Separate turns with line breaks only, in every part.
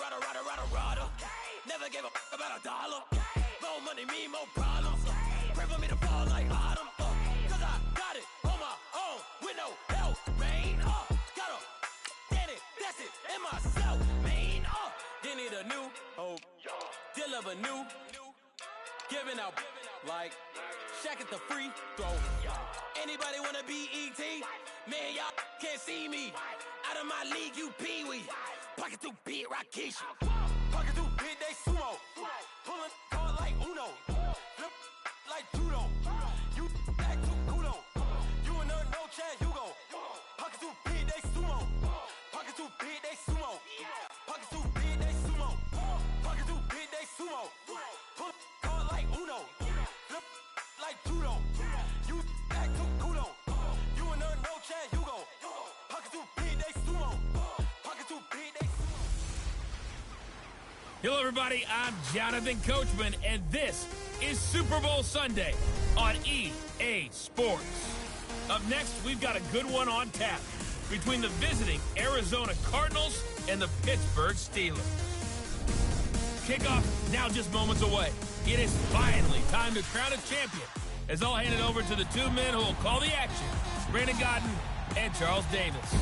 rider. Never gave a fuck about a dollar. More money mean more problems. Pray for me to fall like autumn. Cause I got it on my own with no help, man. Gotta get it, that's it, in myself, man. They need a new hope, deliver new. Giving out like Shaq at the free throw. Anybody wanna be E.T.? Man, y'all can't see me. Out of my league, you pee-wee. Pocket too big, Rakishi. Pocket too big, they sumo. Pulling card like Uno. Flip like judo. You act too kudo. You and her, no Chad Hugo. Pocket too big, they sumo. Pocket too big, they sumo. Pocket too big, they sumo. Pocket too big, they sumo. Pull card like Uno. Flip like judo. You act too kudo. You and her, no Chad Hugo. Pocket too big, they sumo. Pocket too big, they sumo.
Hello, everybody. I'm Jonathan Coachman, and this is Super Bowl Sunday on EA Sports. Up next, we've got a good one on tap between the visiting Arizona Cardinals and the Pittsburgh Steelers. Kickoff now just moments away. It is finally time to crown a champion, as I'll hand it over to the two men who will call the action, Brandon Godden and Charles Davis.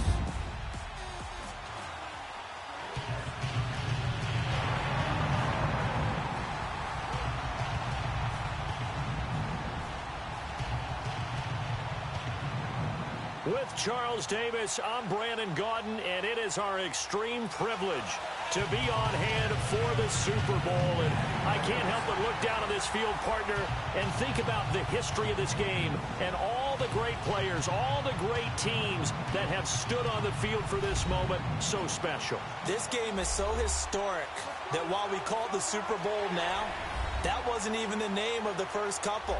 With Charles Davis, I'm Brandon Gaudin, and it is our extreme privilege to be on hand for the Super Bowl. And I can't help but look down at this field, partner, and think about the history of this game and all the great players, all the great teams that have stood on the field for this moment. So special.
This game is so historic that while we call it the Super Bowl now, that wasn't even the name of the first couple.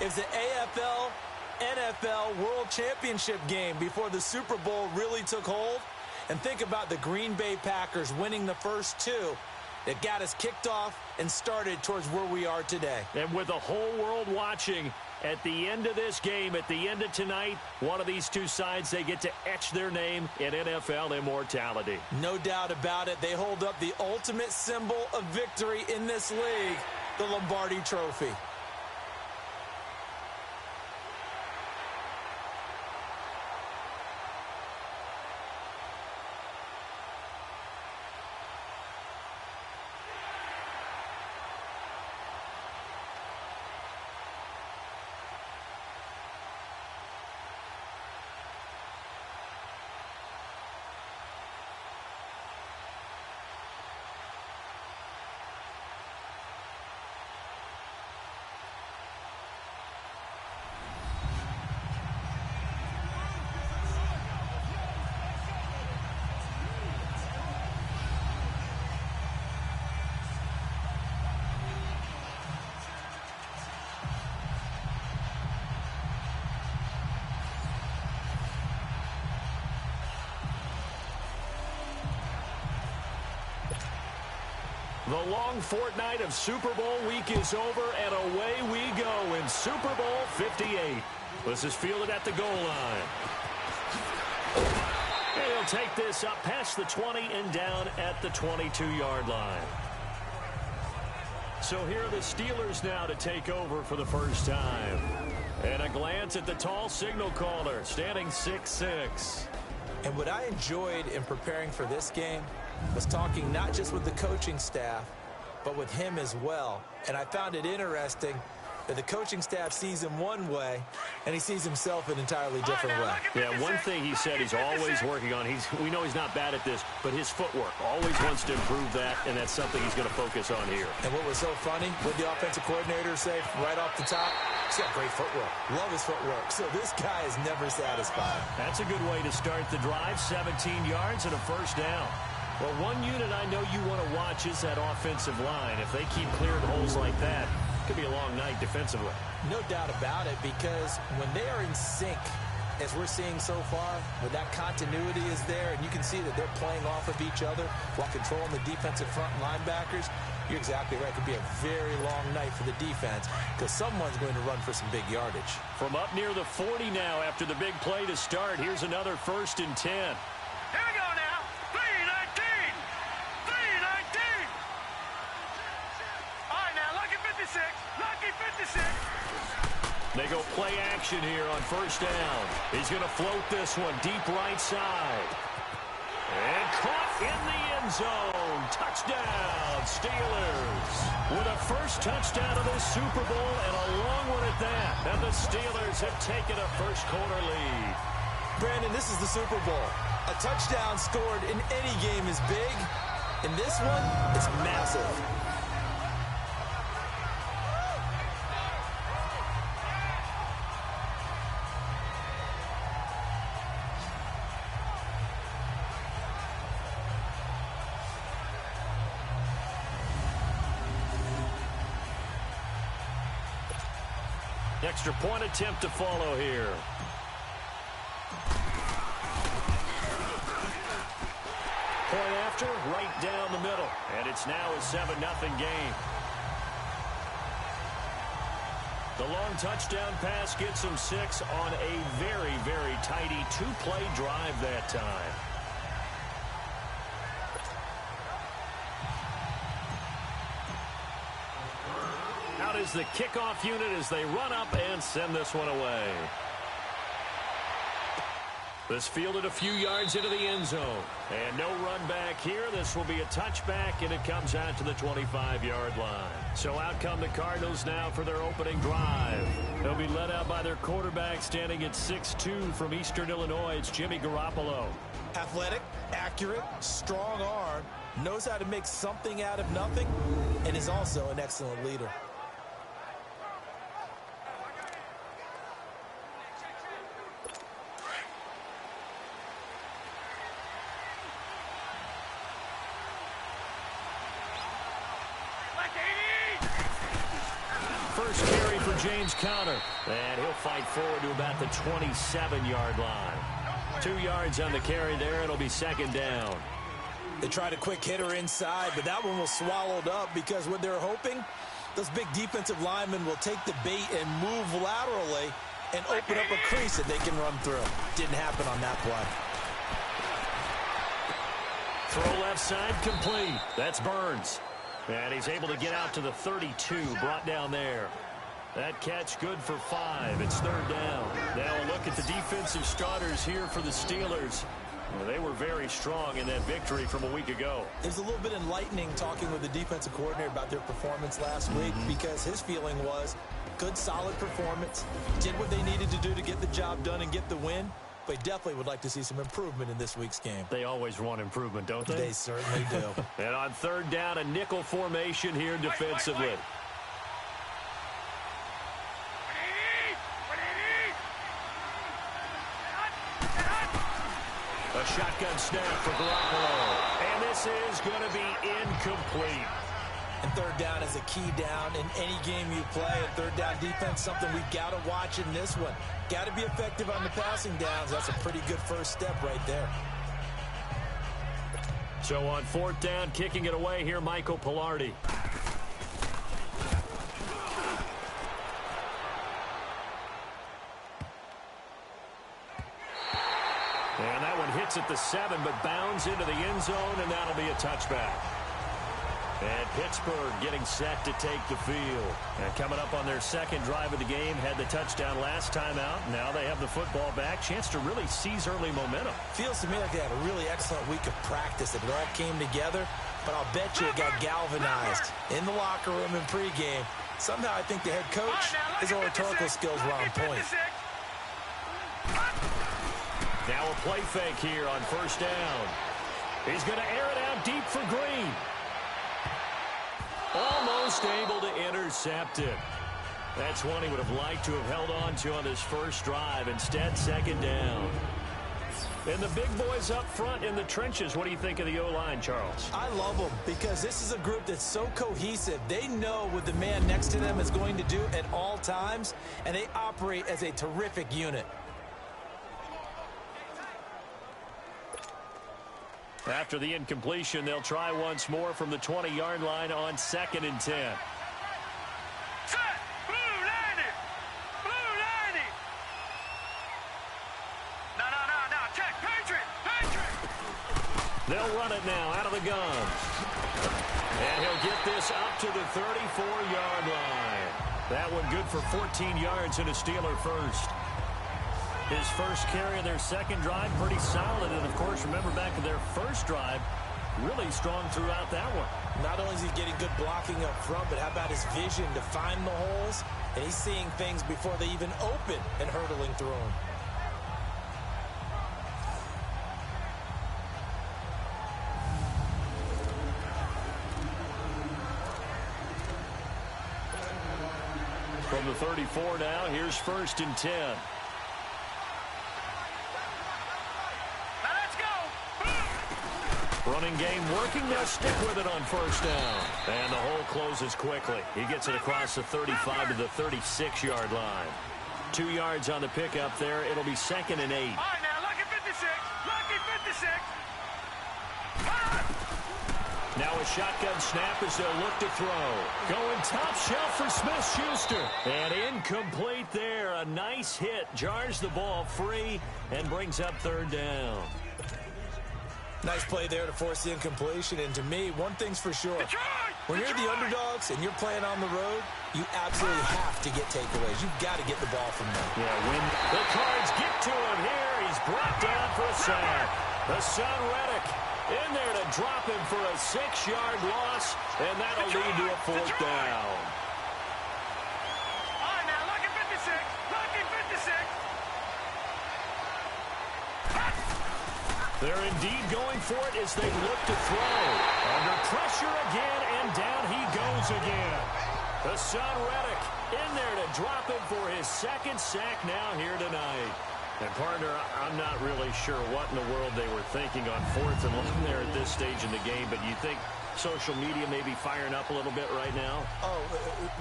It's the AFL NFL World Championship game before the Super Bowl really took hold. And think about the Green Bay Packers winning the first two that got us kicked off and started towards where we are today.
And with the whole world watching, at the end of this game, at the end of tonight, one of these two sides, they get to etch their name in NFL immortality.
No doubt about it. They hold up the ultimate symbol of victory in this league, the Lombardi Trophy.
The long fortnight of Super Bowl week is over, and away we go in Super Bowl 58. This is fielded at the goal line. And he'll take this up past the 20 and down at the 22-yard line. So here are the Steelers now to take over for the first time. And a glance at the tall signal caller, standing 6'6".
And what I enjoyed in preparing for this game was talking not just with the coaching staff, but with him as well. And I found it interesting that the coaching staff sees him one way, and he sees himself an entirely different way.
Yeah, one thing he said he's always working on, we know he's not bad at this, but his footwork, always wants to improve that, and that's something he's going to focus on here.
And what was so funny, what the offensive coordinator say right off the top, he's got great footwork. Love his footwork. So this guy is never satisfied.
That's a good way to start the drive, 17 yards and a first down. Well, one unit I know you want to watch is that offensive line. If they keep clearing holes like that, it could be a long night defensively.
No doubt about it, because when they are in sync, as we're seeing so far, when that continuity is there, and you can see that they're playing off of each other while controlling the defensive front linebackers, you're exactly right. It could be a very long night for the defense, because someone's going to run for some big yardage.
From up near the 40 now after the big play to start, here's another 1st and 10.
Here we go now. 3-19.
They go play action here on first down. He's going to float this one deep right side. And caught in the end zone. Touchdown, Steelers. With a first touchdown of this Super Bowl and a long one at that. And the Steelers have taken a first-quarter lead.
Brandon, this is the Super Bowl. A touchdown scored in any game is big. And this one is massive.
Extra point attempt to follow here. Point after, right down the middle. And it's now a 7-0 game. The long touchdown pass gets him 6 on a very, very tidy two-play drive that time. Out is the kickoff unit as they run up and send this one away. This fielded a few yards into the end zone. And no run back here. This will be a touchback, and it comes out to the 25-yard line. So out come the Cardinals now for their opening drive. They'll be led out by their quarterback standing at 6'2" from Eastern Illinois. It's Jimmy Garoppolo.
Athletic, accurate, strong arm, knows how to make something out of nothing, and is also an excellent leader.
First carry for James Conner. And he'll fight forward to about the 27-yard line. 2 yards on the carry there. It'll be second down.
They tried a quick hitter inside, but that one was swallowed up because what they're hoping, those big defensive linemen will take the bait and move laterally and open up a crease that they can run through. Didn't happen on that play.
Throw left side complete. That's Burns. And he's able to get out to the 32, brought down there. That catch good for 5. It's third down. Now a look at the defensive starters here for the Steelers. Well, they were very strong in that victory from a week ago.
It was a little bit enlightening talking with the defensive coordinator about their performance last week because his feeling was good, solid performance, did what they needed to do to get the job done and get the win. They definitely would like to see some improvement in this week's game.
They always want improvement, don't they?
They certainly do.
And on third down, a nickel formation here defensively. A shotgun snap for Garoppolo. And this is going to be incomplete.
And third down is a key down in any game you play. And third down defense, something we've got to watch in this one. Got to be effective on the passing downs. That's a pretty good first step right there.
So on fourth down, kicking it away here, Michael Pilardi. And that one hits at the 7, but bounds into the end zone, and that'll be a touchback. And Pittsburgh getting set to take the field. And coming up on their second drive of the game, had the touchdown last time out. Now they have the football back. Chance to really seize early momentum.
Feels to me like they had a really excellent week of practice. It all came together, but I'll bet you it got galvanized in the locker room in pregame. Somehow I think the head coach, his oratorical skills were on point.
Now a play fake here on first down. He's going to air it out deep for Green. Almost able to intercept it. That's one he would have liked to have held on to on his first drive. Instead, second down. And the big boys up front in the trenches. What do you think of the O-line, Charles?
I love them because this is a group that's so cohesive. They know what the man next to them is going to do at all times, and they operate as a terrific unit.
After the incompletion, they'll try once more from the 20-yard line on 2nd and 10.
Set! Blue 90! Blue 90! No, check! Patriot!
They'll run it now out of the gun. And he'll get this up to the 34-yard line. That one good for 14 yards and a Steeler first. His first carry of their second drive, pretty solid. And, of course, remember back to their first drive, really strong throughout that one.
Not only is he getting good blocking up front, but how about his vision to find the holes? And he's seeing things before they even open and hurtling through them.
From the 34 now, here's 1st and 10. Running game working. They'll stick with it on 1st down. And the hole closes quickly. He gets it across the 35 to the 36-yard line. 2 yards on the pickup there. It'll be 2nd and 8.
All right, now, lucky 56. Lucky 56.
Now a shotgun snap as they'll look to throw. Going top shelf for Smith-Schuster. And incomplete there. A nice hit. Jars the ball free and brings up 3rd down.
Nice play there to force the incompletion. And to me, one thing's for sure. When you're the underdogs and you're playing on the road, you absolutely have to get takeaways. You've got to get the ball from them.
Yeah, when the Cards get to him here, he's brought down for a sack. The son Reddick in there to drop him for a 6-yard loss, and that'll lead to a 4th down.
All right, now, lucky 56. Lucky 56.
They're indeed going for it as they look to throw. Under pressure again, and down he goes again. The son Reddick in there to drop him for his 2nd sack now here tonight. And, partner, I'm not really sure what in the world they were thinking on 4th and long there at this stage in the game, but you think social media may be firing up a little bit right now?
Oh,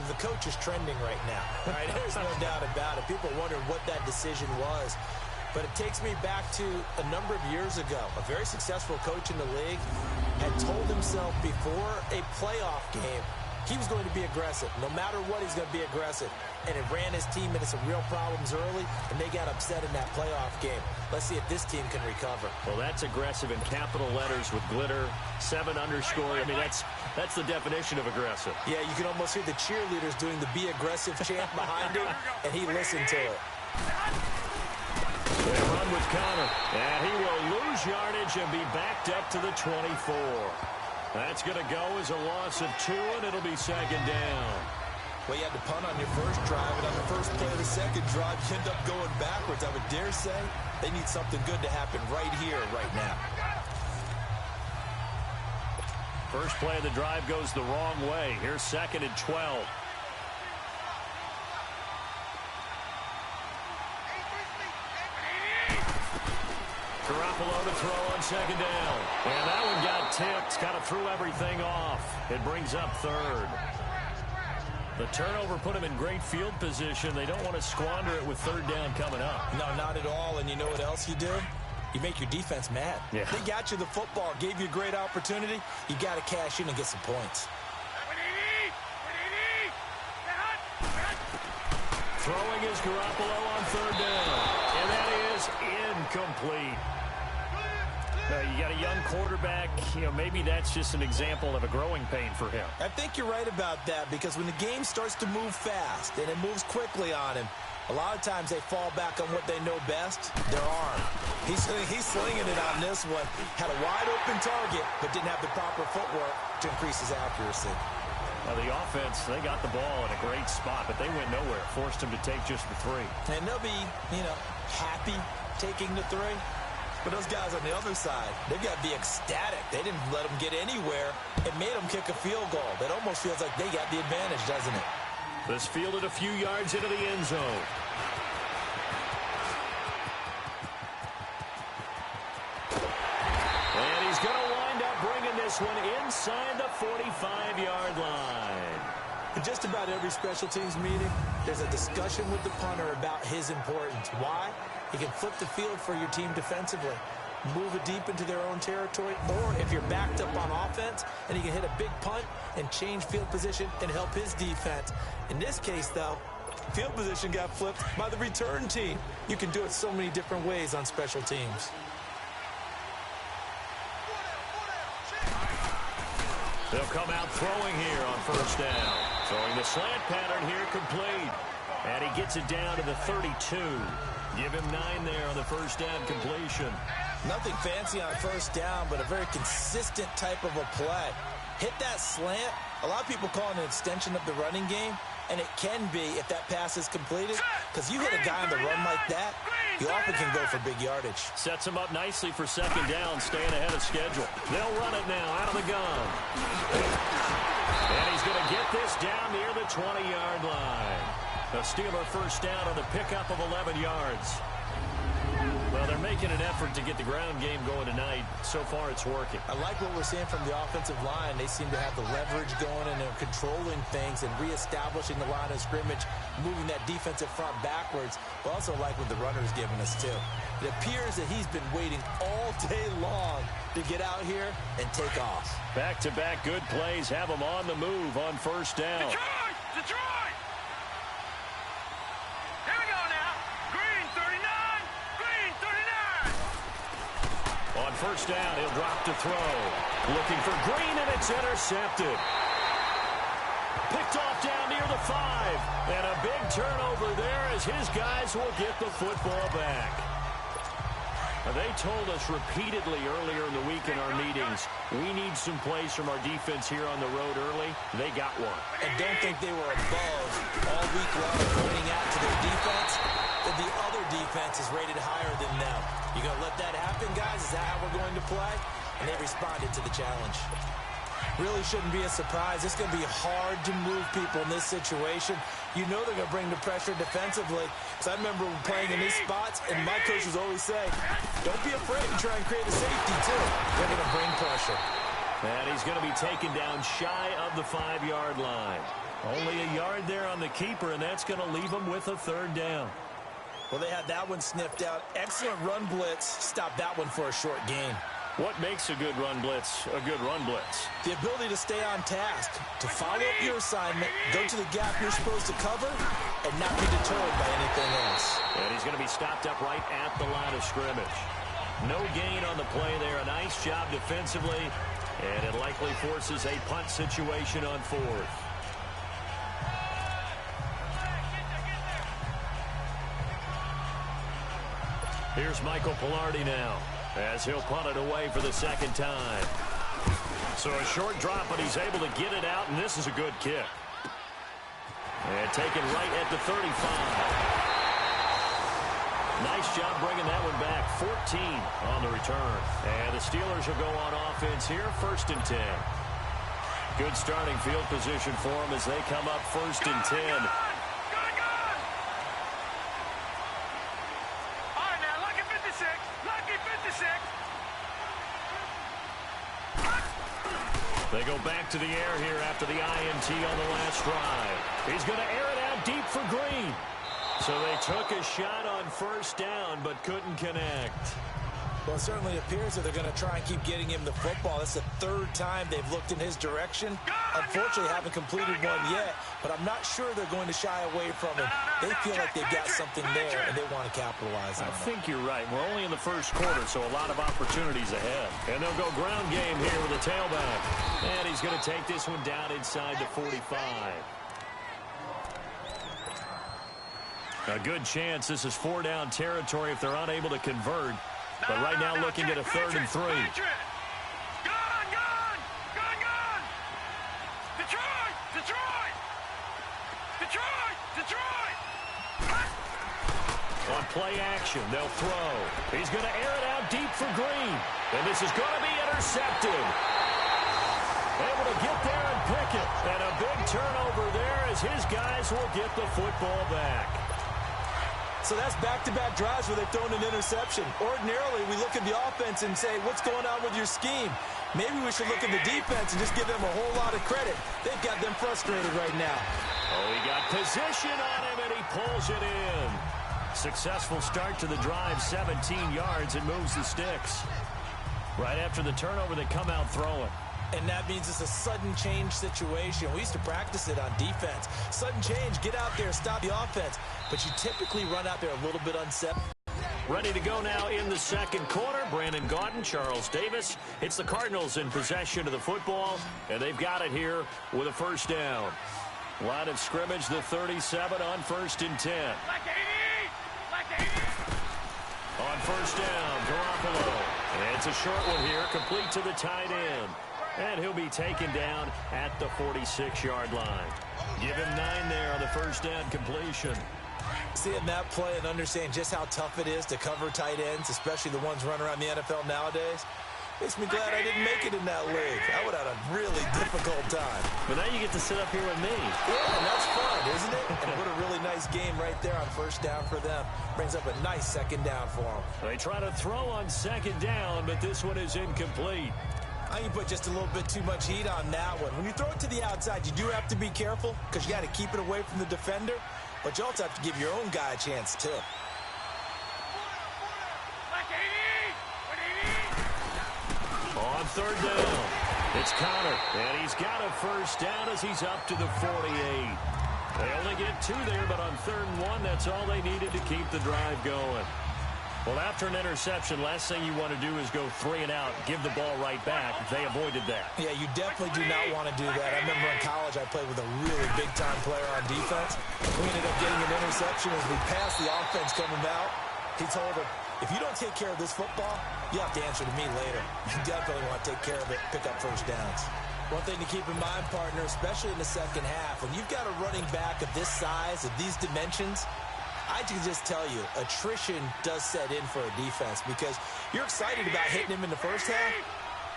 the coach is trending right now. Right? There's no doubt about it. People wondering what that decision was. But it takes me back to a number of years ago. A very successful coach in the league had told himself before a playoff game he was going to be aggressive. No matter what, he's going to be aggressive. And it ran his team into some real problems early, and they got upset in that playoff game. Let's see if this team can recover.
Well, that's aggressive in capital letters with glitter, 7 underscore. I mean, that's the definition of aggressive.
Yeah, you can almost hear the cheerleaders doing the be aggressive chant behind him, and he listened to it.
They run with Connor, and he will lose yardage and be backed up to the 24. That's going to go as a loss of 2, and it'll be 2nd down.
Well, you had to punt on your first drive, and on the first play of the second drive, you end up going backwards. I would dare say they need something good to happen right here, right now.
First play of the drive goes the wrong way. Here's 2nd and 12. Garoppolo to throw on 2nd down. And that one got tipped. Kind of threw everything off. It brings up 3rd. The turnover put him in great field position. They don't want to squander it with 3rd down coming up.
No, not at all. And you know what else you do? You make your defense mad.
Yeah.
They got you the football, gave you a great opportunity. You got to cash in and get some points.
Throwing is Garoppolo on 3rd down. And that is incomplete. You got a young quarterback. Maybe that's just an example of a growing pain for him.
I think you're right about that, because when the game starts to move fast and it moves quickly on him, a lot of times they fall back on what they know best, their arm. He's slinging it on this one. Had a wide-open target, but didn't have the proper footwork to increase his accuracy.
Well, the offense, they got the ball in a great spot, but they went nowhere. Forced him to take just the 3.
And they'll be, happy taking the 3. But those guys on the other side, they've got to be ecstatic. They didn't let them get anywhere. It made them kick a field goal. That almost feels like they got the advantage, doesn't it?
This fielded a few yards into the end zone. And he's going to wind up bringing this one inside the 45-yard line.
In just about every special teams meeting, there's a discussion with the punter about his importance. Why? He can flip the field for your team defensively, move it deep into their own territory, or if you're backed up on offense, and he can hit a big punt and change field position and help his defense. In this case, though, field position got flipped by the return team. You can do it so many different ways on special teams.
They'll come out throwing here on 1st down. Throwing the slant pattern here complete. And he gets it down to the 32. Give him 9 there on the first down completion.
Nothing fancy on first down, but a very consistent type of a play. Hit that slant. A lot of people call it an extension of the running game, and it can be if that pass is completed, because you hit a guy on the run like that, he often can go for big yardage.
Sets him up nicely for second down, staying ahead of schedule. They'll run it now out of the gun. And he's going to get this down near the 20-yard line. A Steeler first down on the pickup of 11 yards. Well, they're making an effort to get the ground game going tonight. So far, it's working.
I like what we're seeing from the offensive line. They seem to have the leverage going, and they're controlling things and reestablishing the line of scrimmage, moving that defensive front backwards. But also like what the runner's giving us, too. It appears that he's been waiting all day long to get out here and take off.
Back-to-back good plays have him on the move on first down.
Detroit! Detroit! Here we go now. Green 39. Green 39.
On first down, he'll drop to throw. Looking for Green, and it's intercepted. Picked off down near the 5. And a big turnover there as his guys will get the football back. They told us repeatedly earlier in the week in our meetings, we need some plays from our defense here on the road early. They got one.
And don't think they were above all week long pointing out to their defense that the other defense is rated higher than them. You going to let that happen, guys? Is that how we're going to play? And they responded to the challenge. Really shouldn't be a surprise. It's going to be hard to move people in this situation. You know they're going to bring the pressure defensively. Because I remember playing in these spots, and my coaches always say, don't be afraid to try and create a safety, too. They're going to bring pressure.
And he's going to be taken down shy of the 5-yard line. Only a yard there on the keeper, and that's going to leave him with a third down.
Well, they had that one sniffed out. Excellent run blitz. Stopped that one for a short gain.
What makes a good run blitz a good run blitz?
The ability to stay on task, to follow up your assignment, go to the gap you're supposed to cover, and not be deterred by anything else.
And he's going to be stopped up right at the line of scrimmage. No gain on the play there. A nice job defensively, and it likely forces a punt situation on 4th. Here's Michael Pilardi now, as he'll punt it away for the second time. So a short drop, but he's able to get it out, and this is a good kick. And taken right at the 35. Nice job bringing that one back. 14 on the return. And the Steelers will go on offense here, 1st and 10. Good starting field position for them as they come up 1st and 10. They go back to the air here after the INT on the last drive. He's going to air it out deep for Green. So they took a shot on first down but couldn't connect.
Well, it certainly appears that they're going to try and keep getting him the football. That's the 3rd time they've looked in his direction. Unfortunately, haven't completed one yet, but I'm not sure they're going to shy away from him. They feel like they've got something there, and they want to capitalize on it.
I think you're right. We're only in the first quarter, so a lot of opportunities ahead. And they'll go ground game here with a tailback. And he's going to take this one down inside the 45. A good chance this is 4-down territory if they're unable to convert. But right now looking at a 3rd and 3.
Gone! Detroit! Detroit! Detroit! Detroit!
On play action, they'll throw. He's going to air it out deep for Green. And this is going to be intercepted. Able to get there and pick it. And a big turnover there as his guys will get the football back.
So that's back-to-back drives where they've thrown an interception. Ordinarily, we look at the offense and say, what's going on with your scheme? Maybe we should look at the defense and just give them a whole lot of credit. They've got them frustrated right now.
Oh, he got position on him, and he pulls it in. Successful start to the drive, 17 yards, and moves the sticks. Right after the turnover, they come out throwing.
And that means it's a sudden change situation. We used to practice it on defense. Sudden change, get out there, stop the offense. But you typically run out there a little bit unsettled.
Ready to go now in the second quarter. Brandon Gaudin, Charles Davis. It's the Cardinals in possession of the football, and they've got it here with a first down. Line of scrimmage, the 37 on 1st and 10.
Like 80! Like 80!
On 1st down, Garoppolo. And it's a short one here, complete to the tight end. And he'll be taken down at the 46-yard line. Give him 9 there on the 1st down completion.
Seeing that play and understanding just how tough it is to cover tight ends, especially the ones running around the NFL nowadays, makes me glad I didn't make it in that league. I would have had a really difficult time.
But now you get to sit up here with me.
Yeah, and that's fun, isn't it? And what a really nice game right there on 1st down for them. Brings up a nice 2nd down for them.
They try to throw on 2nd down, but this one is incomplete.
I think you put just a little bit too much heat on that one. When you throw it to the outside, you do have to be careful because you got to keep it away from the defender. But you also have to give your own guy a chance, too.
Like 80!
On 3rd down, it's Connor, and he's got a 1st down as he's up to the 48. They only get 2 there, but on 3rd and 1, that's all they needed to keep the drive going. Well, after an interception, last thing you want to do is go 3 and out, give the ball right back. They avoided that.
Yeah, you definitely do not want to do that. I remember in college I played with a really big-time player on defense. We ended up getting an interception as we passed the offense coming out. He told him, if you don't take care of this football, you have to answer to me later. You definitely want to take care of it, pick up 1st downs. One thing to keep in mind, partner, especially in the 2nd half, when you've got a running back of this size, of these dimensions, I can just tell you, attrition does set in for a defense because you're excited about hitting him in the 1st half.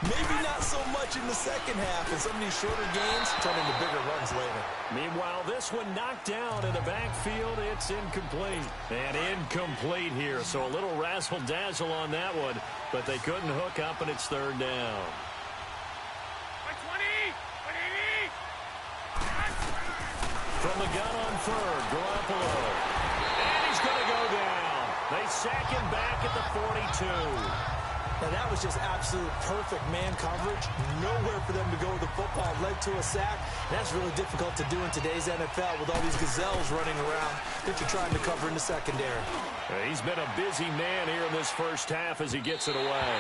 Maybe not so much in the 2nd half, and some of these shorter gains turn into bigger runs later.
Meanwhile, this one knocked down in the backfield. It's incomplete. And incomplete here, so a little razzle-dazzle on that one, but they couldn't hook up, and it's 3rd down.
Like 20! Like 80!
From the gun on 3rd, Garoppolo. Going to go down. They sack him back at the 42.
Now that was just absolute perfect man coverage. Nowhere for them to go with the football. Led to a sack. That's really difficult to do in today's NFL with all these gazelles running around that you're trying to cover in the secondary.
He's been a busy man here in this 1st half as he gets it away.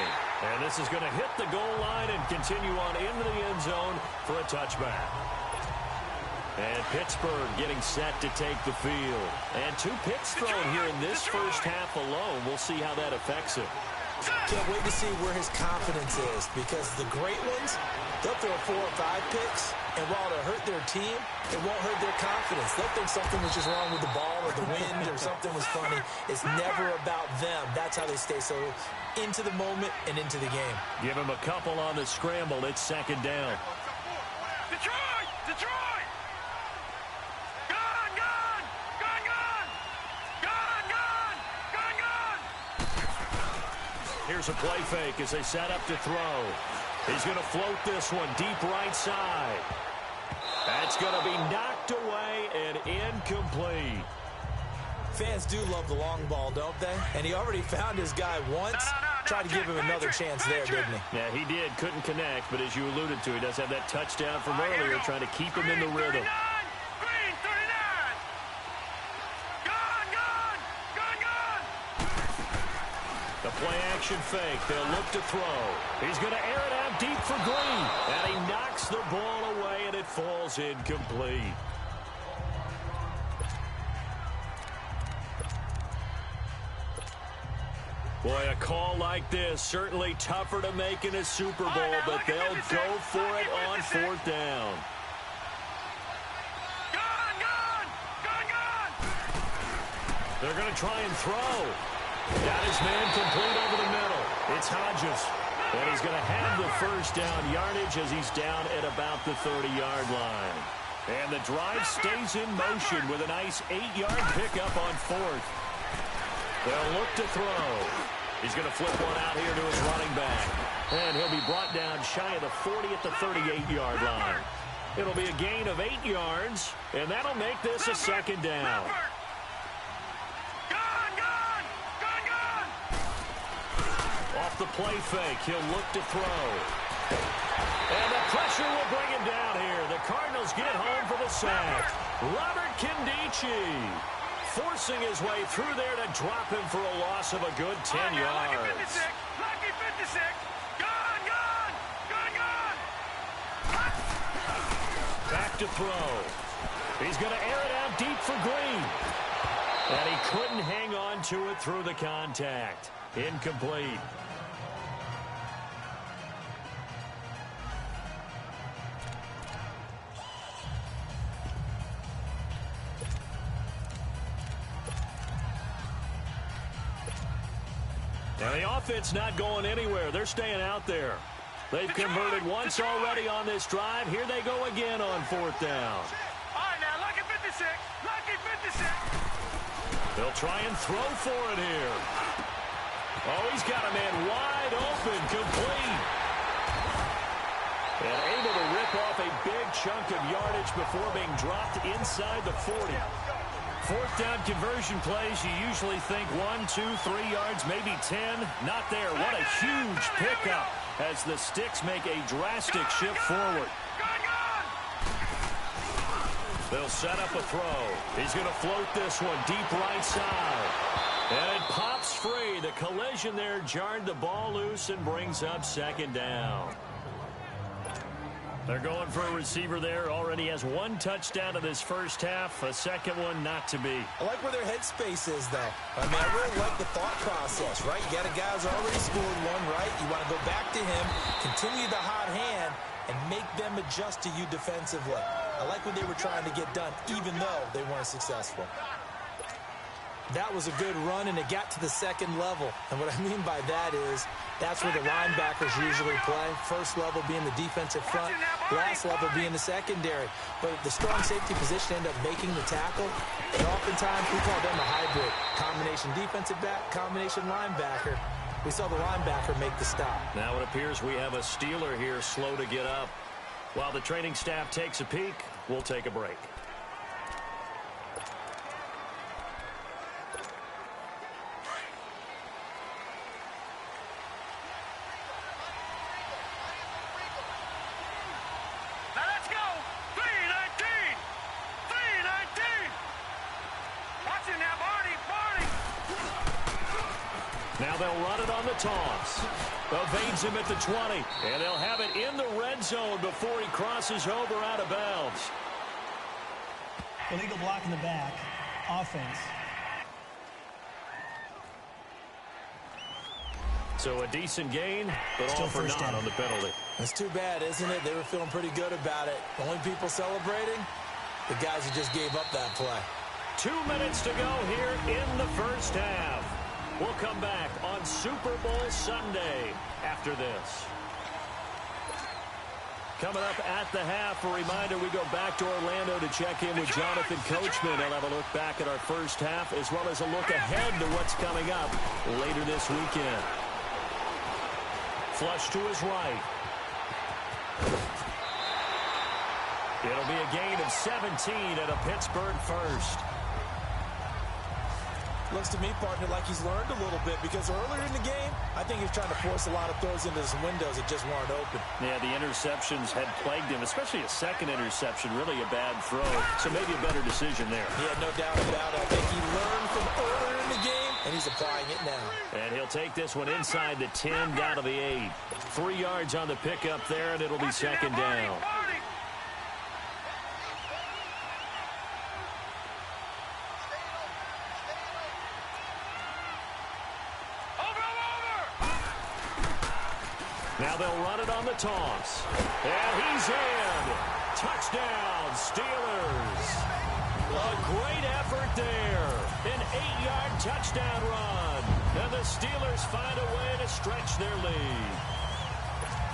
And this is going to hit the goal line and continue on into the end zone for a touchback. And Pittsburgh getting set to take the field. And 2 picks thrown here in this 1st half alone. We'll see how that affects him.
Can't wait to see where his confidence is because the great ones, they'll throw 4 or 5 picks, and while it'll hurt their team, it won't hurt their confidence. They'll think something was just wrong with the ball or the wind or something was funny. It's never about them. That's how they stay so into the moment and into the game.
Give him a couple on the scramble. It's 2nd down.
Detroit! Detroit! Gun! Gun! Gun! Gun! Gun! Gun! Gun! Gun!
Here's a play fake as they set up to throw. He's going to float this one deep right side. That's going to be knocked away and incomplete.
Fans do love the long ball, don't they? And he already found his guy once. Tried to give him another chance there, didn't he?
Yeah, he did. Couldn't connect, but as you alluded to, he does have that touchdown from earlier, trying to keep him in the rhythm.
Green 39! Gun! Gun! Gun! Gun!
The play-action fake. They'll look to throw. He's going to air it out deep for Green. And he knocks the ball away, and it falls incomplete. Boy, a call like this, certainly tougher to make in a Super Bowl, but they'll go for it on 4th down.
Gun! Gun! Gun! Gun!
They're going to try and throw. Got his man complete over the middle. It's Hodges. And he's going to have the 1st down yardage as he's down at about the 30-yard line. And the drive stays in motion with a nice 8-yard pickup on 4th. They'll look to throw. He's going to flip one out here to his running back. And he'll be brought down shy of the 40 at the 38-yard line. It'll be a gain of 8 yards, and that'll make this a 2nd down.
Gun! Gun! Gun! Gun!
Off the play fake, he'll look to throw. And the pressure will bring him down here. The Cardinals get home for the sack. Robert Kindici forcing his way through there to drop him for a loss of a good 10 yards.
Lucky 56! Lucky 56! Gun! Gun! Gun! Gun!
Back to throw. He's going to air it out deep for Green. And he couldn't hang on to it through the contact. Incomplete. Now the offense not going anywhere. They're staying out there. They've converted once already on this drive. Here they go again on 4th down.
All right, now, lucky 56. Lucky 56.
They'll try and throw for it here. Oh, he's got a man wide open, complete. And able to rip off a big chunk of yardage before being dropped inside the 40. 4th down conversion plays, you usually think 1, 2, 3 yards, maybe 10. Not there. What a huge pickup as the Sticks make a drastic shift forward. They'll set up a throw. He's going to float this one deep right side. And it pops free. The collision there jarred the ball loose and brings up 2nd down. They're going for a receiver there. Already has 1 touchdown in this first half. A second one not to be.
I like where their headspace is, though. I mean, I really like the thought process, right? You got a guy who's already scored one, right? You want to go back to him, continue the hot hand, and make them adjust to you defensively. I like what they were trying to get done, even though they weren't successful. That was a good run, and it got to the 2nd level. And what I mean by that is that's where the linebackers usually play. First level being the defensive front, last level being the secondary. But the strong safety position ended up making the tackle. And oftentimes we call them a hybrid. Combination defensive back, combination linebacker. We saw the linebacker make the stop.
Now it appears we have a Steeler here slow to get up. While the training staff takes a peek, we'll take a break. Now they'll run it on the toss. Evades him at the 20. And they'll have it in the red zone before he crosses over out of bounds.
Illegal block in the back. Offense.
So a decent gain, but
Still
all for naught
down
on the penalty.
It's too bad, isn't it? They were feeling pretty good about it. The only people celebrating, the guys who just gave up that play.
2 minutes to go here in the first half. We'll come back on Super Bowl Sunday after this. Coming up at the half, a reminder, we go back to Orlando to check in with Jonathan Coachman. He'll have a look back at our first half as well as a look ahead to what's coming up later this weekend. Flush to his right. It'll be a gain of 17 and a Pittsburgh first.
Looks to me, partner, like he's learned a little bit because earlier in the game, I think he was trying to force a lot of throws into some windows that just weren't open.
Yeah, the interceptions had plagued him, especially a second interception, really a bad throw. So maybe a better decision there.
Yeah, no doubt about it. I think he learned from earlier in the game, and he's applying it now.
And he'll take this one inside the 10, down to the 8. 3 yards on the pickup there, and it'll be 2nd down. Now they'll run it on the toss. And he's in. Touchdown, Steelers. A great effort there. An 8-yard touchdown run. And the Steelers find a way to stretch their lead.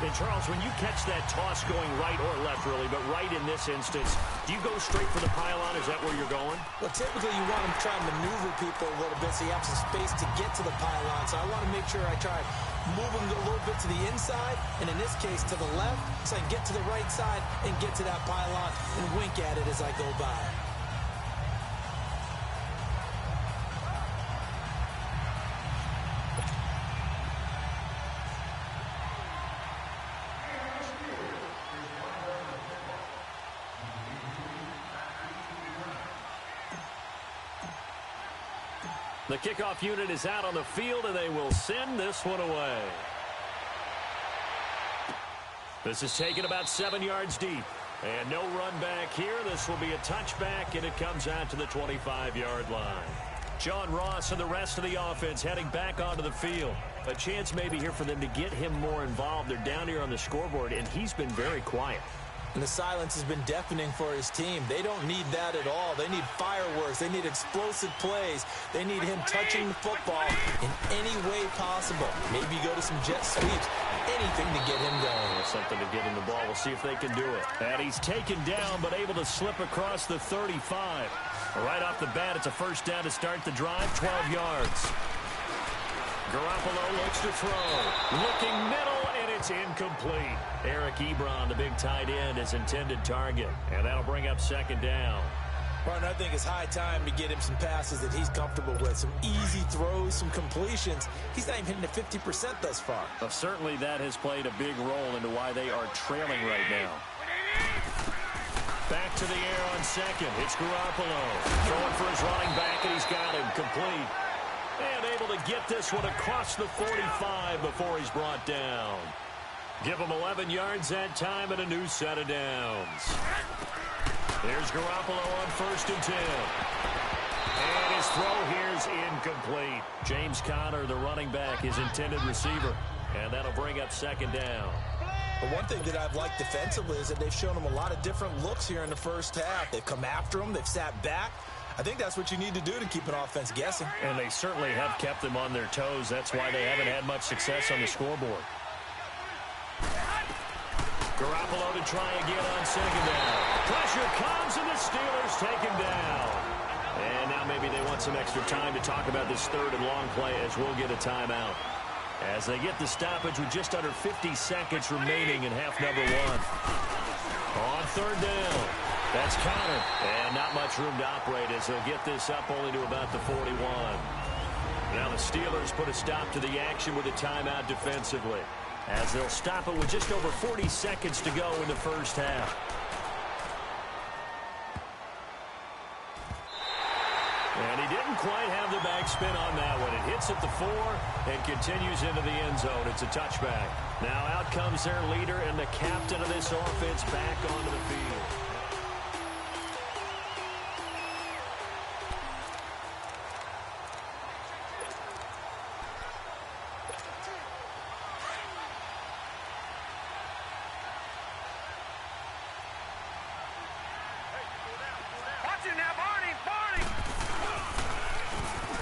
And Charles, when you catch that toss going right or left, really, but right in this instance, do you go straight for the pylon? Is that where you're going?
Well, typically you want to try and maneuver people a little bit so you have some space to get to the pylon. So I want to make sure I try moving a little bit to the inside, and in this case to the left, so I can get to the right side and get to that pylon and wink at it as I go by.
The kickoff unit is out on the field, and they will send this one away. This is taken about 7 yards deep. And no run back here. This will be a touchback, and it comes out to the 25-yard line. John Ross and the rest of the offense heading back onto the field. A chance maybe here for them to get him more involved. They're down here on the scoreboard, and he's been very quiet.
And the silence has been deafening for his team. They don't need that at all. They need fireworks. They need explosive plays. They need him touching the football in any way possible. Maybe go to some jet sweeps. Anything to get him going.
Something to get him the ball. We'll see if they can do it. And he's taken down, but able to slip across the 35. Right off the bat, it's a first down to start the drive, 12 yards. Garoppolo looks to throw. Looking middle, and it's incomplete. Eric Ebron, the big tight end, is intended target. And that'll bring up second down.
Partner, I think it's high time to get him some passes that he's comfortable with. Some easy throws, some completions. He's not even hitting at 50% thus far.
Well, certainly that has played a big role into why they are trailing right now. Back to the air on second. It's Garoppolo. Throwing for his running back, and he's got him complete. And able to get this one across the 45 before he's brought down. Give him 11 yards that time and a new set of downs. Here's Garoppolo on 1st and 10. And his throw here's incomplete. James Conner, the running back, his intended receiver. And that'll bring up second down.
But one thing that I've liked defensively is that they've shown him a lot of different looks here in the first half. They've come after him. They've sat back. I think that's what you need to do to keep an offense guessing.
And they certainly have kept them on their toes. That's why they haven't had much success on the scoreboard. Garoppolo to try again on second down. Pressure comes, and the Steelers take him down. And now maybe they want some extra time to talk about this third and long play as we'll get a timeout. As they get the stoppage with just under 50 seconds remaining in half number one. On third down, that's Conner. And not much room to operate as they'll get this up only to about the 41. Now the Steelers put a stop to the action with a timeout defensively, as they'll stop it with just over 40 seconds to go in the first half. And he didn't quite have the backspin on that one. It hits at the 4 and continues into the end zone. It's a touchback. Now out comes their leader and the captain of this offense back onto the field.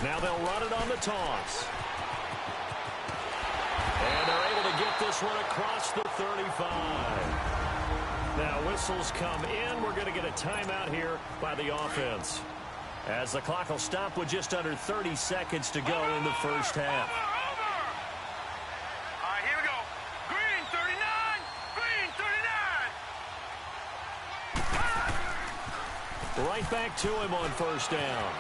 Now they'll run it on the toss. And they're able to get this one across the 35. Now whistles come in. We're going to get a timeout here by the offense, as the clock will stop with just under 30 seconds to go in the first half.
All right, here we go. Green 39. Green 39.
Right back to him on first down.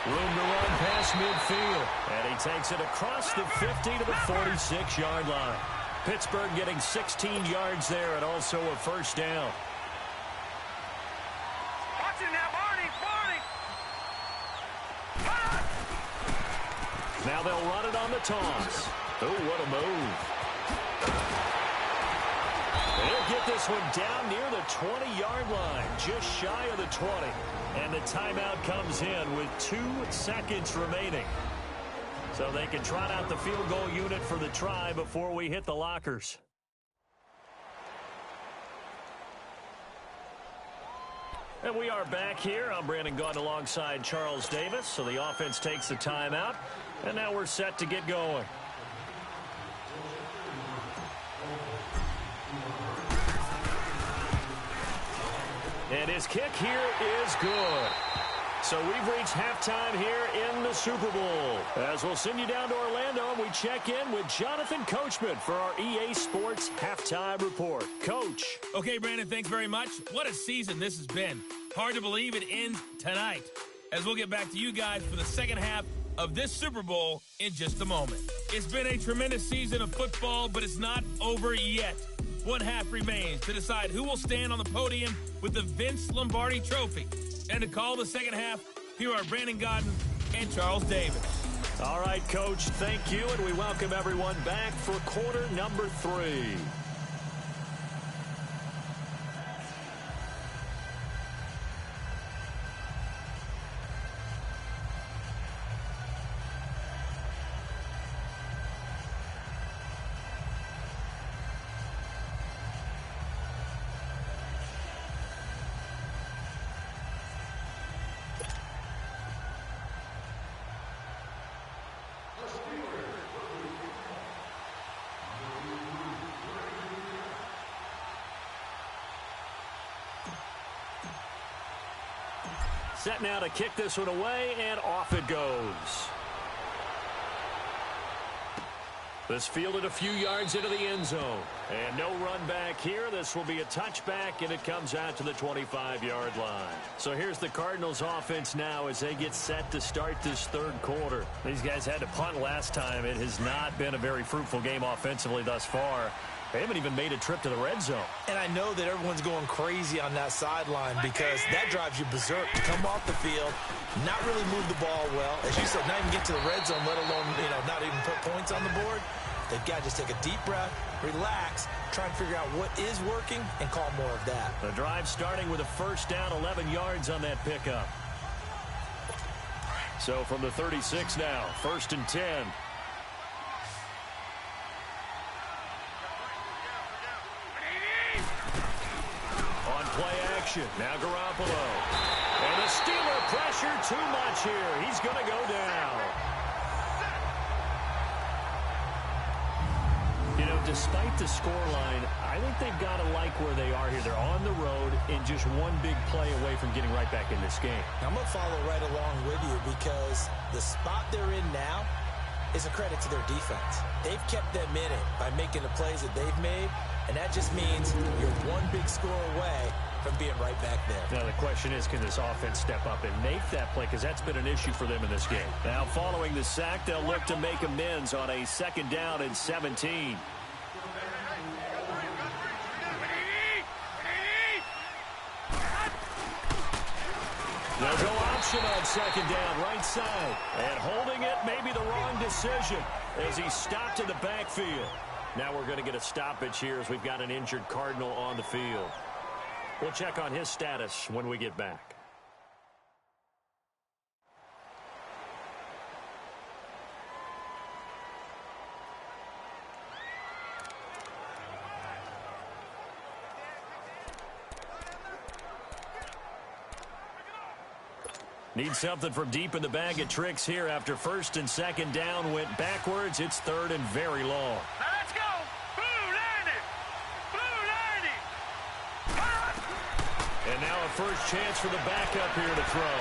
Room to run past midfield. And he takes it across the 50 to the 46-yard line. Pittsburgh getting 16 yards there and also a first down.
Watch it now, Barney.
Now they'll run it on the toss. Oh, what a move. They'll get this one down near the 20-yard line, just shy of the 20. And the timeout comes in with 2 seconds remaining. So they can trot out the field goal unit for the try before we hit the lockers. And we are back here. I'm Brandon Gaudin alongside Charles Davis. So the offense takes the timeout. And now we're set to get going. And his kick here is good. So we've reached halftime here in the Super Bowl. As we'll send you down to Orlando, and we check in with Jonathan Coachman for our EA Sports Halftime Report. Coach.
Okay, Brandon, thanks very much. What a season this has been. Hard to believe it ends tonight, as we'll get back to you guys for the second half of this Super Bowl in just a moment. It's been a tremendous season of football, but it's not over yet. One half remains to decide who will stand on the podium with the Vince Lombardi Trophy. And to call the second half, here are Brandon Gaudin and Charles Davis.
All right, Coach, thank you, and we welcome everyone back for quarter number 3. set now to kick this one away, and off it goes. This fielded a few yards into the end zone. And no run back here. This will be a touchback, and it comes out to the 25-yard line. So here's the Cardinals offense now as they get set to start this third quarter. These guys had to punt last time. It has not been a very fruitful game offensively thus far. They haven't even made a trip to the red zone.
And I know that everyone's going crazy on that sideline because that drives you berserk to come off the field, not really move the ball well. As you said, not even get to the red zone, let alone, not even put points on the board. They've got to just take a deep breath, relax, try and figure out what is working, and call more of that.
The drive starting with a first down, 11 yards on that pickup. So from the 36 now, 1st and 10. On play action, now Garoppolo. And the Steeler pressure too much here. He's going to go down. Despite the scoreline, I think they've got to like where they are here. They're on the road and just one big play away from getting right back in this game.
I'm going to follow right along with you because the spot they're in now is a credit to their defense. They've kept them in it by making the plays that they've made, and that just means you're one big score away from being right back there.
Now the question is, can this offense step up and make that play? Because that's been an issue for them in this game. Now following the sack, they'll look to make amends on a 2nd down and 17. They'll go option on 2nd down, right side. And holding it may be the wrong decision as he stopped in the backfield. Now we're going to get a stoppage here as we've got an injured Cardinal on the field. We'll check on his status when we get back. Need something from deep in the bag of tricks here after 1st and 2nd down went backwards. It's 3rd and very long.
Now let's go. Blue 90. Blue 90.
And now a first chance for the backup here to throw.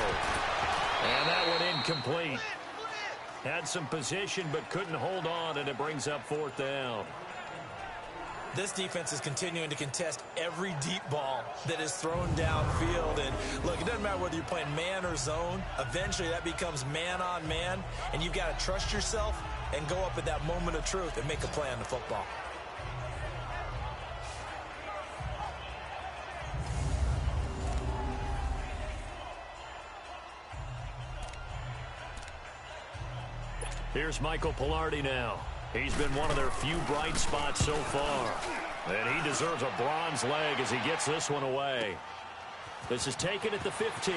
And that one incomplete. Had some position but couldn't hold on, and it brings up 4th down.
This defense is continuing to contest every deep ball that is thrown downfield. And look, it doesn't matter whether you're playing man or zone. Eventually that becomes man on man, and you've got to trust yourself and go up at that moment of truth and make a play on the football.
Here's Michael Pilardi now. He's been one of their few bright spots so far. And he deserves a bronze leg as he gets this one away. This is taken at the 15.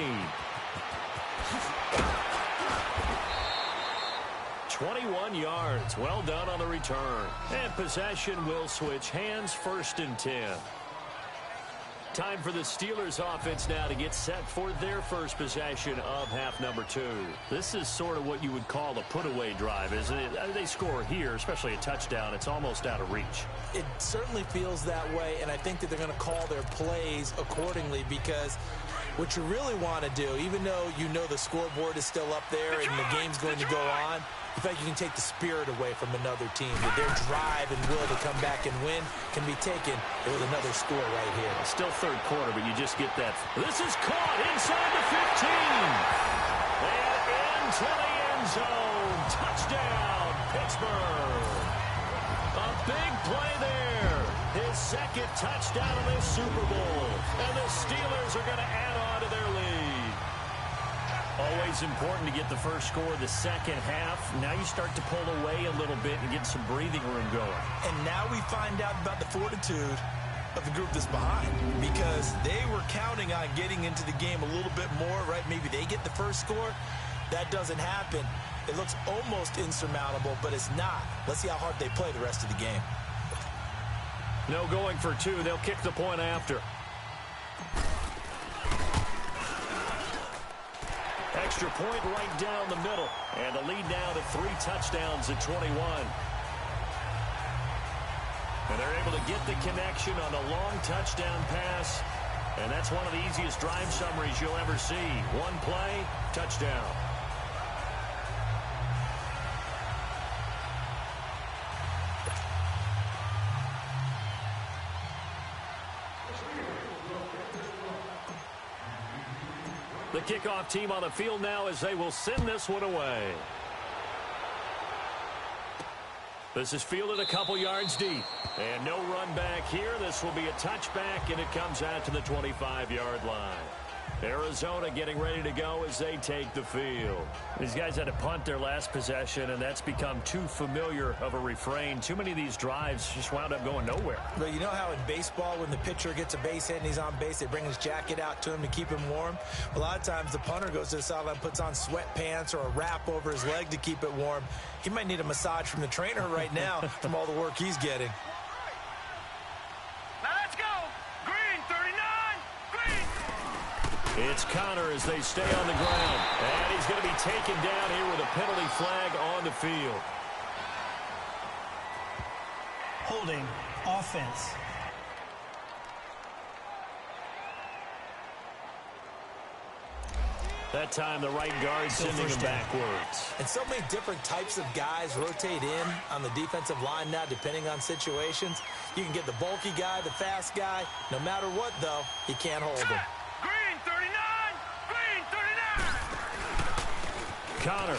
21 yards. Well done on the return. And possession will switch hands, 1st and 10. Time for the Steelers offense now to get set for their first possession of half number 2. This is sort of what you would call a put-away drive, isn't it? They score here, especially a touchdown. It's almost out of reach.
It certainly feels that way, and I think that they're going to call their plays accordingly because what you really want to do, even though you know the scoreboard is still up there and the game's going to go on, in fact, you can take the spirit away from another team. That their drive and will to come back and win can be taken with another score right here.
Still 3rd quarter, but you just get that. This is caught inside the 15. And into the end zone. Touchdown, Pittsburgh. A big play there. His 2nd touchdown of this Super Bowl. And the Steelers are going to add on to their lead. Always important to get the first score of the second half. Now you start to pull away a little bit and get some breathing room going.
And now we find out about the fortitude of the group that's behind because they were counting on getting into the game a little bit more, right? Maybe they get the first score. That doesn't happen. It looks almost insurmountable, but it's not. Let's see how hard they play the rest of the game.
No going for 2. They'll kick the point after. Extra point right down the middle. And the lead now to 3 touchdowns at 21. And they're able to get the connection on the long touchdown pass. And that's one of the easiest drive summaries you'll ever see. One play, touchdown. The kickoff team on the field now as they will send this one away. This is fielded a couple yards deep. And no run back here. This will be a touchback, and it comes out to the 25-yard line. Arizona getting ready to go as they take the field. These guys had to punt their last possession, and that's become too familiar of a refrain. Too many of these drives just wound up going nowhere.
Well, you know how in baseball when the pitcher gets a base hit and he's on base, they bring his jacket out to him to keep him warm? A lot of times the punter goes to the sideline, puts on sweatpants or a wrap over his leg to keep it warm. He might need a massage from the trainer right now from all the work he's getting.
It's Connor as they stay on the ground. And he's going to be taken down here with a penalty flag on the field.
Holding offense.
That time the right guard sending him backwards.
And so many different types of guys rotate in on the defensive line now depending on situations. You can get the bulky guy, the fast guy. No matter what, though, he can't hold him.
Green 39! Green 39!
Connor.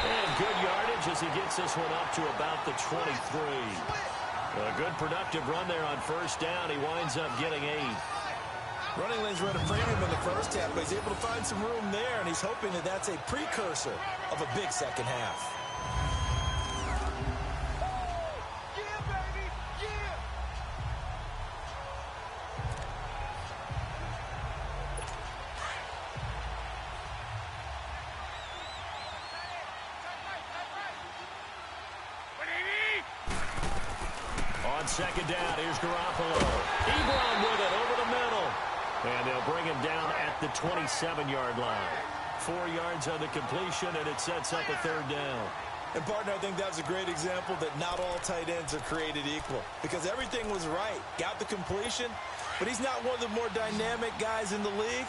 And good yardage as he gets this one up to about the 23. A good productive run there on first down. He winds up getting 8.
Running lanes were at a premium in the first half, but he's able to find some room there, and he's hoping that that's a precursor of a big second half.
Yeah, baby! Yeah!
On second down, here's Garoppolo. Ebron with it over the middle. And they'll bring him down at the 27-yard line. 4 yards on the completion, and it sets up a third down.
And, partner, I think that was a great example that not all tight ends are created equal. Because everything was right. Got the completion, but he's not one of the more dynamic guys in the league.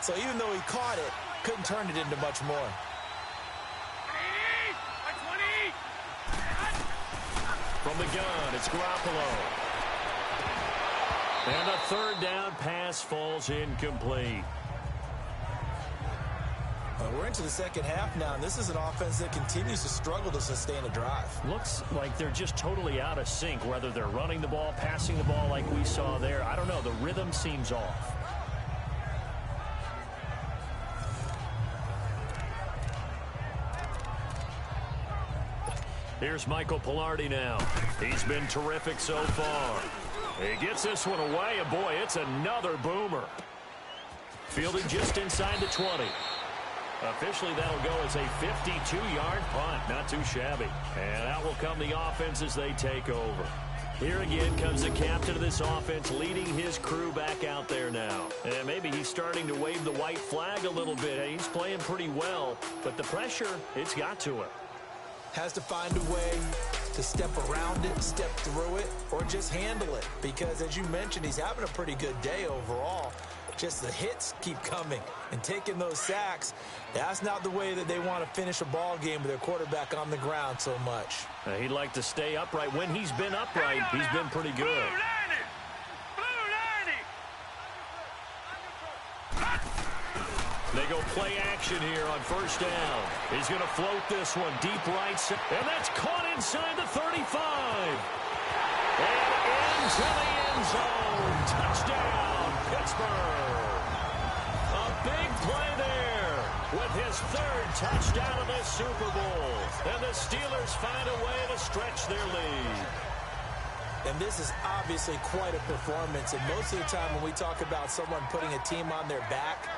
So even though he caught it, couldn't turn it into much more.
From the gun, it's Garoppolo. And a third down pass falls incomplete.
We're into the second half now, and this is an offense that continues to struggle to sustain a drive.
Looks like they're just totally out of sync, whether they're running the ball, passing the ball like we saw there. I don't know. The rhythm seems off. Here's Michael Pilardi now. He's been terrific so far. He gets this one away, and boy, it's another boomer. Fielded just inside the 20. Officially, that'll go as a 52-yard punt. Not too shabby. And out will come the offense as they take over. Here again comes the captain of this offense leading his crew back out there now. And maybe he's starting to wave the white flag a little bit. He's playing pretty well, but the pressure, it's got to him.
Has to find a way to step around it, step through it, or just handle it. Because, as you mentioned, he's having a pretty good day overall. Just the hits keep coming. And taking those sacks, that's not the way that they want to finish a ball game with their quarterback on the ground so much.
He'd like to stay upright. When he's been upright, he's been pretty good. They go play action here on first down. He's going to float this one deep right side. And that's caught inside the 35. And into the end zone. Touchdown, Pittsburgh. A big play there with his third touchdown of the Super Bowl. And the Steelers find a way to stretch their lead.
And this is obviously quite a performance. And most of the time when we talk about someone putting a team on their back,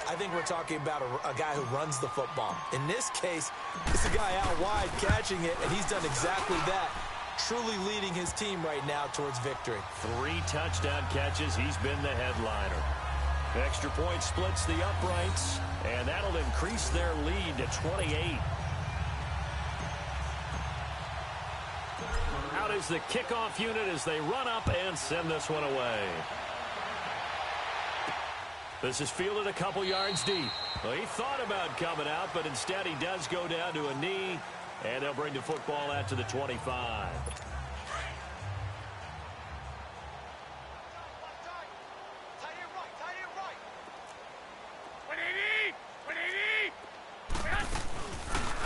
I think we're talking about a guy who runs the football. In this case, it's a guy out wide catching it, and he's done exactly that, truly leading his team right now towards victory.
3 touchdown catches. He's been the headliner. Extra point splits the uprights, and that'll increase their lead to 28. Out is the kickoff unit as they run up and send this one away. This is fielded a couple yards deep. Well, he thought about coming out, but instead he does go down to a knee, and they'll bring the football out to the 25.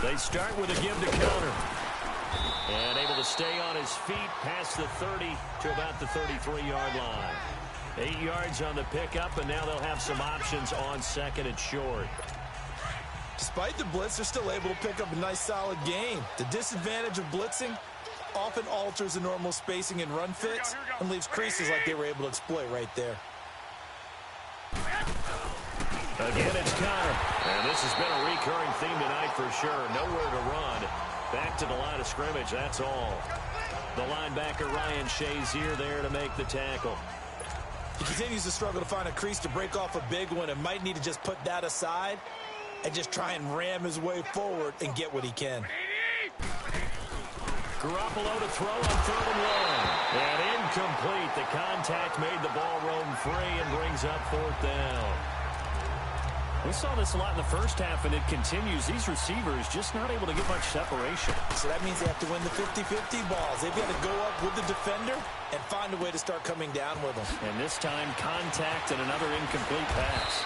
They start with a give to counter. And able to stay on his feet past the 30 to about the 33-yard line. 8 yards on the pickup, and now they'll have some options on second and short.
Despite the blitz, they're still able to pick up a nice, solid gain. The disadvantage of blitzing often alters the normal spacing and run fits and leaves creases like they were able to exploit right there.
Again, it's counter. And this has been a recurring theme tonight for sure. Nowhere to run. Back to the line of scrimmage, that's all. The linebacker, Ryan Shazier, there to make the tackle.
He continues to struggle to find a crease to break off a big one and might need to just put that aside and just try and ram his way forward and get what he can.
Garoppolo to throw on 3rd and long. And incomplete. The contact made the ball roam free and brings up 4th down. We saw this a lot in the first half, and it continues. These receivers just not able to get much separation.
So that means they have to win the 50-50 balls. They've got to go up with the defender and find a way to start coming down with them.
And this time, contact and another incomplete pass.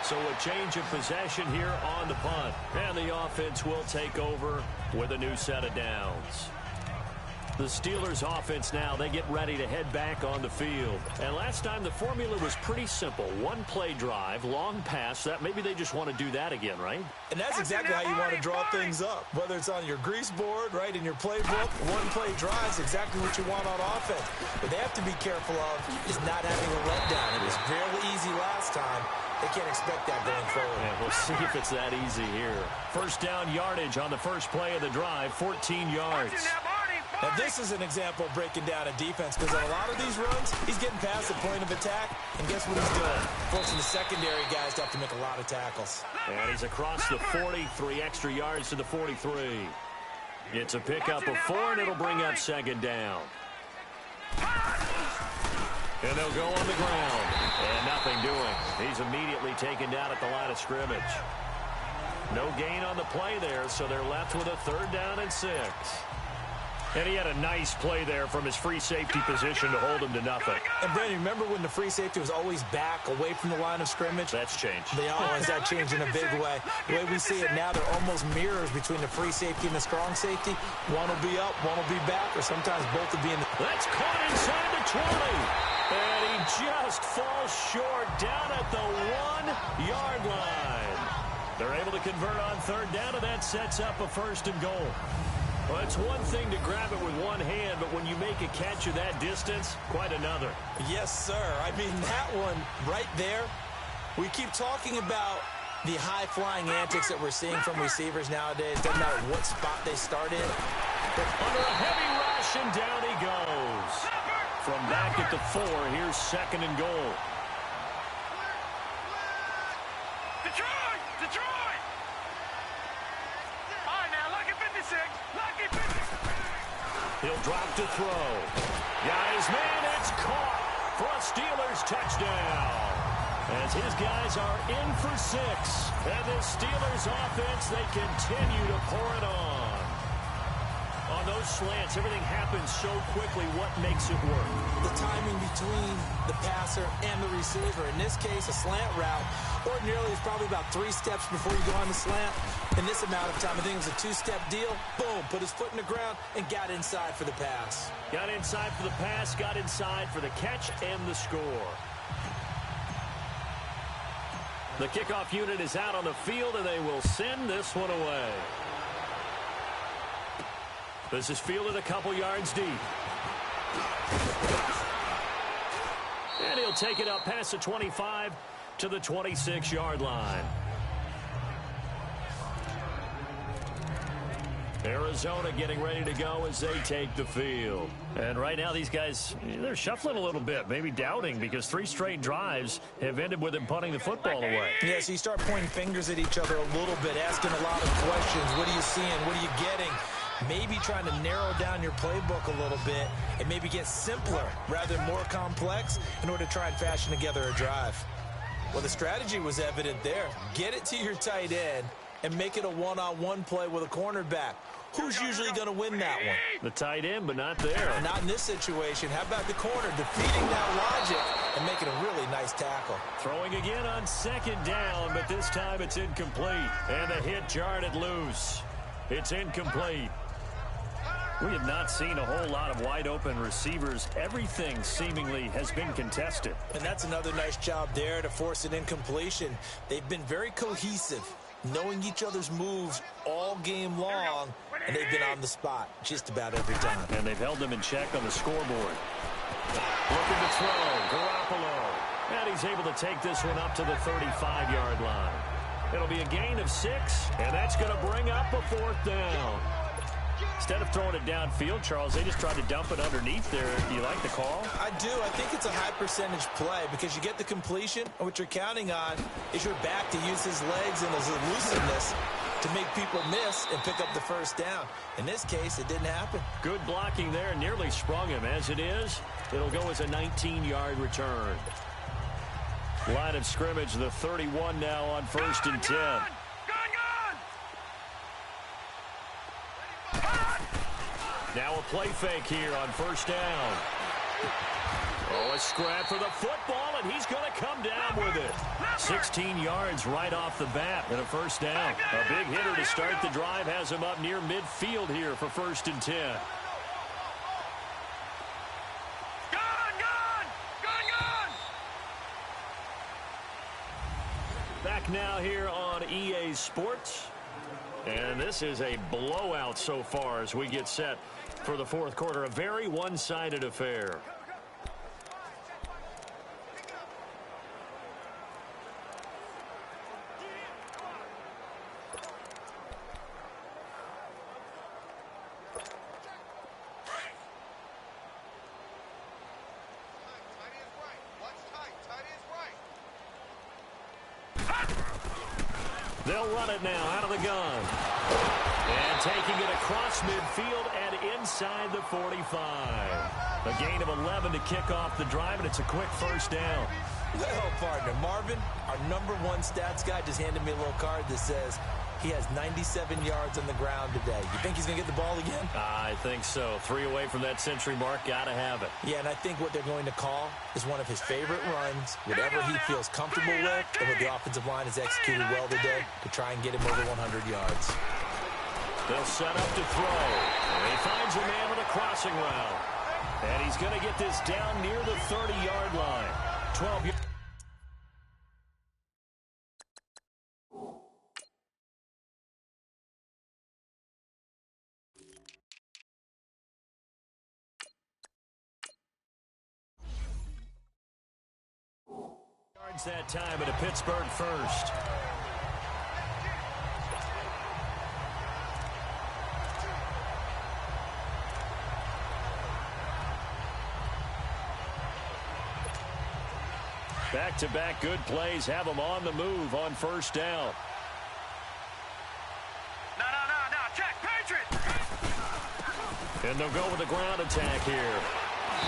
So a change of possession here on the punt. And the offense will take over with a new set of downs. The Steelers offense now, they get ready to head back on the field. And last time the formula was pretty simple. One play drive, long pass. That maybe they just want to do that again, right?
And that's exactly how you want to draw things up. Whether it's on your grease board, right, in your playbook, one play drive is exactly what you want on offense. What they have to be careful of is not having a letdown. It was fairly easy last time. They can't expect that going forward.
Yeah, we'll see if it's that easy here. First down yardage on the first play of the drive, 14 yards.
Now, this is an example of breaking down a defense because on a lot of these runs, he's getting past the point of attack, and guess what he's doing? Forcing the secondary guys to have to make a lot of tackles.
And he's across the 40, 3 extra yards to the 43. It's a pickup of 4, and it'll bring up 2nd down. And they'll go on the ground. And nothing doing. He's immediately taken down at the line of scrimmage. No gain on the play there, so they're left with a 3rd down and 6. And he had a nice play there from his free safety position to hold him to nothing.
And, Brandon, remember when the free safety was always back away from the line of scrimmage?
That's changed.
They always that changed in a big way. The way we see it now, they're almost mirrors between the free safety and the strong safety. One will be up, one will be back, or sometimes both will be in the...
That's caught inside the 20. And he just falls short down at the 1-yard line. They're able to convert on 3rd down, and that sets up a 1st and goal. Well, it's one thing to grab it with one hand, but when you make a catch of that distance, quite another.
Yes, sir. I mean, that one right there, we keep talking about the high-flying antics that we're seeing from receivers nowadays. Doesn't matter what spot they start in.
But under a heavy rush, and down he goes. From back at the 4, here's 2nd and goal.
Detroit! Detroit! All right, now, lucky 56. Lucky 56.
He'll drop to throw. Guys, man, it's caught for a Steelers touchdown. As his guys are in for 6. And this Steelers offense, they continue to pour it on. On those slants, everything happens so quickly. What makes it work?
The timing between the passer and the receiver. In this case, a slant route. Ordinarily, it's probably about 3 steps before you go on the slant. In this amount of time, I think it was a 2-step deal. Boom, put his foot in the ground and got inside for the pass.
Got inside for the pass, got inside for the catch and the score. The kickoff unit is out on the field, and they will send this one away. This is fielded a couple yards deep. And he'll take it up past the 25 to the 26-yard line. Arizona getting ready to go as they take the field. And right now these guys, they're shuffling a little bit, maybe doubting, because 3 straight drives have ended with them punting the football away.
Yeah, so you start pointing fingers at each other a little bit, asking a lot of questions. What are you seeing? What are you getting? Maybe trying to narrow down your playbook a little bit and maybe get simpler rather than more complex in order to try and fashion together a drive. Well, the strategy was evident there. Get it to your tight end and make it a one-on-one play with a cornerback. Who's usually going to win that one?
The tight end, but not there.
Not in this situation. How about the corner defeating that logic and making a really nice tackle?
Throwing again on second down, but this time it's incomplete. And the hit jarred it loose. It's incomplete. We have not seen a whole lot of wide-open receivers. Everything seemingly has been contested.
And that's another nice job there to force an incompletion. They've been very cohesive, knowing each other's moves all game long, and they've been on the spot just about every time.
And they've held them in check on the scoreboard. Looking to throw, Garoppolo. And he's able to take this one up to the 35-yard line. It'll be a gain of 6, and that's going to bring up a 4th down. Instead of throwing it downfield, Charles, they just tried to dump it underneath there. Do you like the call?
I do. I think it's a high-percentage play because you get the completion, and what you're counting on is your back to use his legs and his elusiveness to make people miss and pick up the first down. In this case, it didn't happen.
Good blocking there, nearly sprung him. As it is, it'll go as a 19-yard return. Line of scrimmage, the 31 now on 1st and 10. Now a play fake here on 1st down. Oh, a scrap for the football, and he's going to come down with it. 16 yards right off the bat and a 1st down. A big hitter to start the drive has him up near midfield here for 1st and 10. Back now here on EA Sports. And this is a blowout so far as we get set for the 4th quarter. A very one-sided affair. They'll run it now out of the gun. And taking it across midfield and inside the 45. A gain of 11 to kick off the drive, and it's a quick 1st down.
Well, partner, Marvin, our #1 stats guy, just handed me a little card that says he has 97 yards on the ground today. You think he's going to get the ball again?
I think so. 3 away from that century mark. Got to have it.
Yeah, and I think what they're going to call is one of his favorite runs, whatever he feels comfortable with, and what the offensive line has executed well today to try and get him over 100 yards.
They'll set up to throw. And he finds a man with a crossing route. And he's going to get this down near the 30-yard line. 12 yards. That time at a Pittsburgh 1st. Back-to-back good plays have them on the move on 1st down.
No, check, Patriots!
And they'll go with the ground attack here.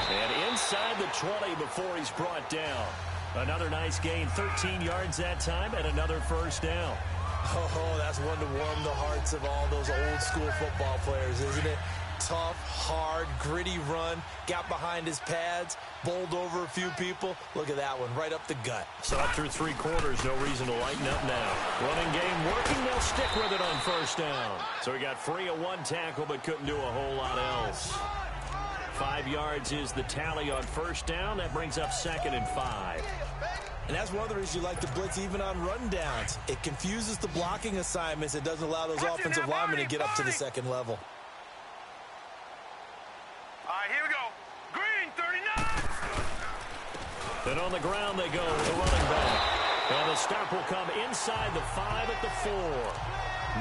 And inside the 20 before he's brought down. Another nice gain, 13 yards that time, and another 1st down.
Oh, that's one to warm the hearts of all those old-school football players, isn't it? Tough, hard, gritty run, got behind his pads, bowled over a few people. Look at that one, right up the gut.
So after 3 quarters, no reason to lighten up now. Running game working, they'll stick with it on 1st down. So he got free of 1 tackle, but couldn't do a whole lot else. 5 yards is the tally on 1st down. That brings up 2nd and 5.
And that's one of the reasons you like to blitz even on rundowns. It confuses the blocking assignments. It doesn't allow those offensive linemen to get up to the 2nd level.
All right, here we go. Green, 39.
Then on the ground they go with the running back. And the stop will come inside the 5 at the 4.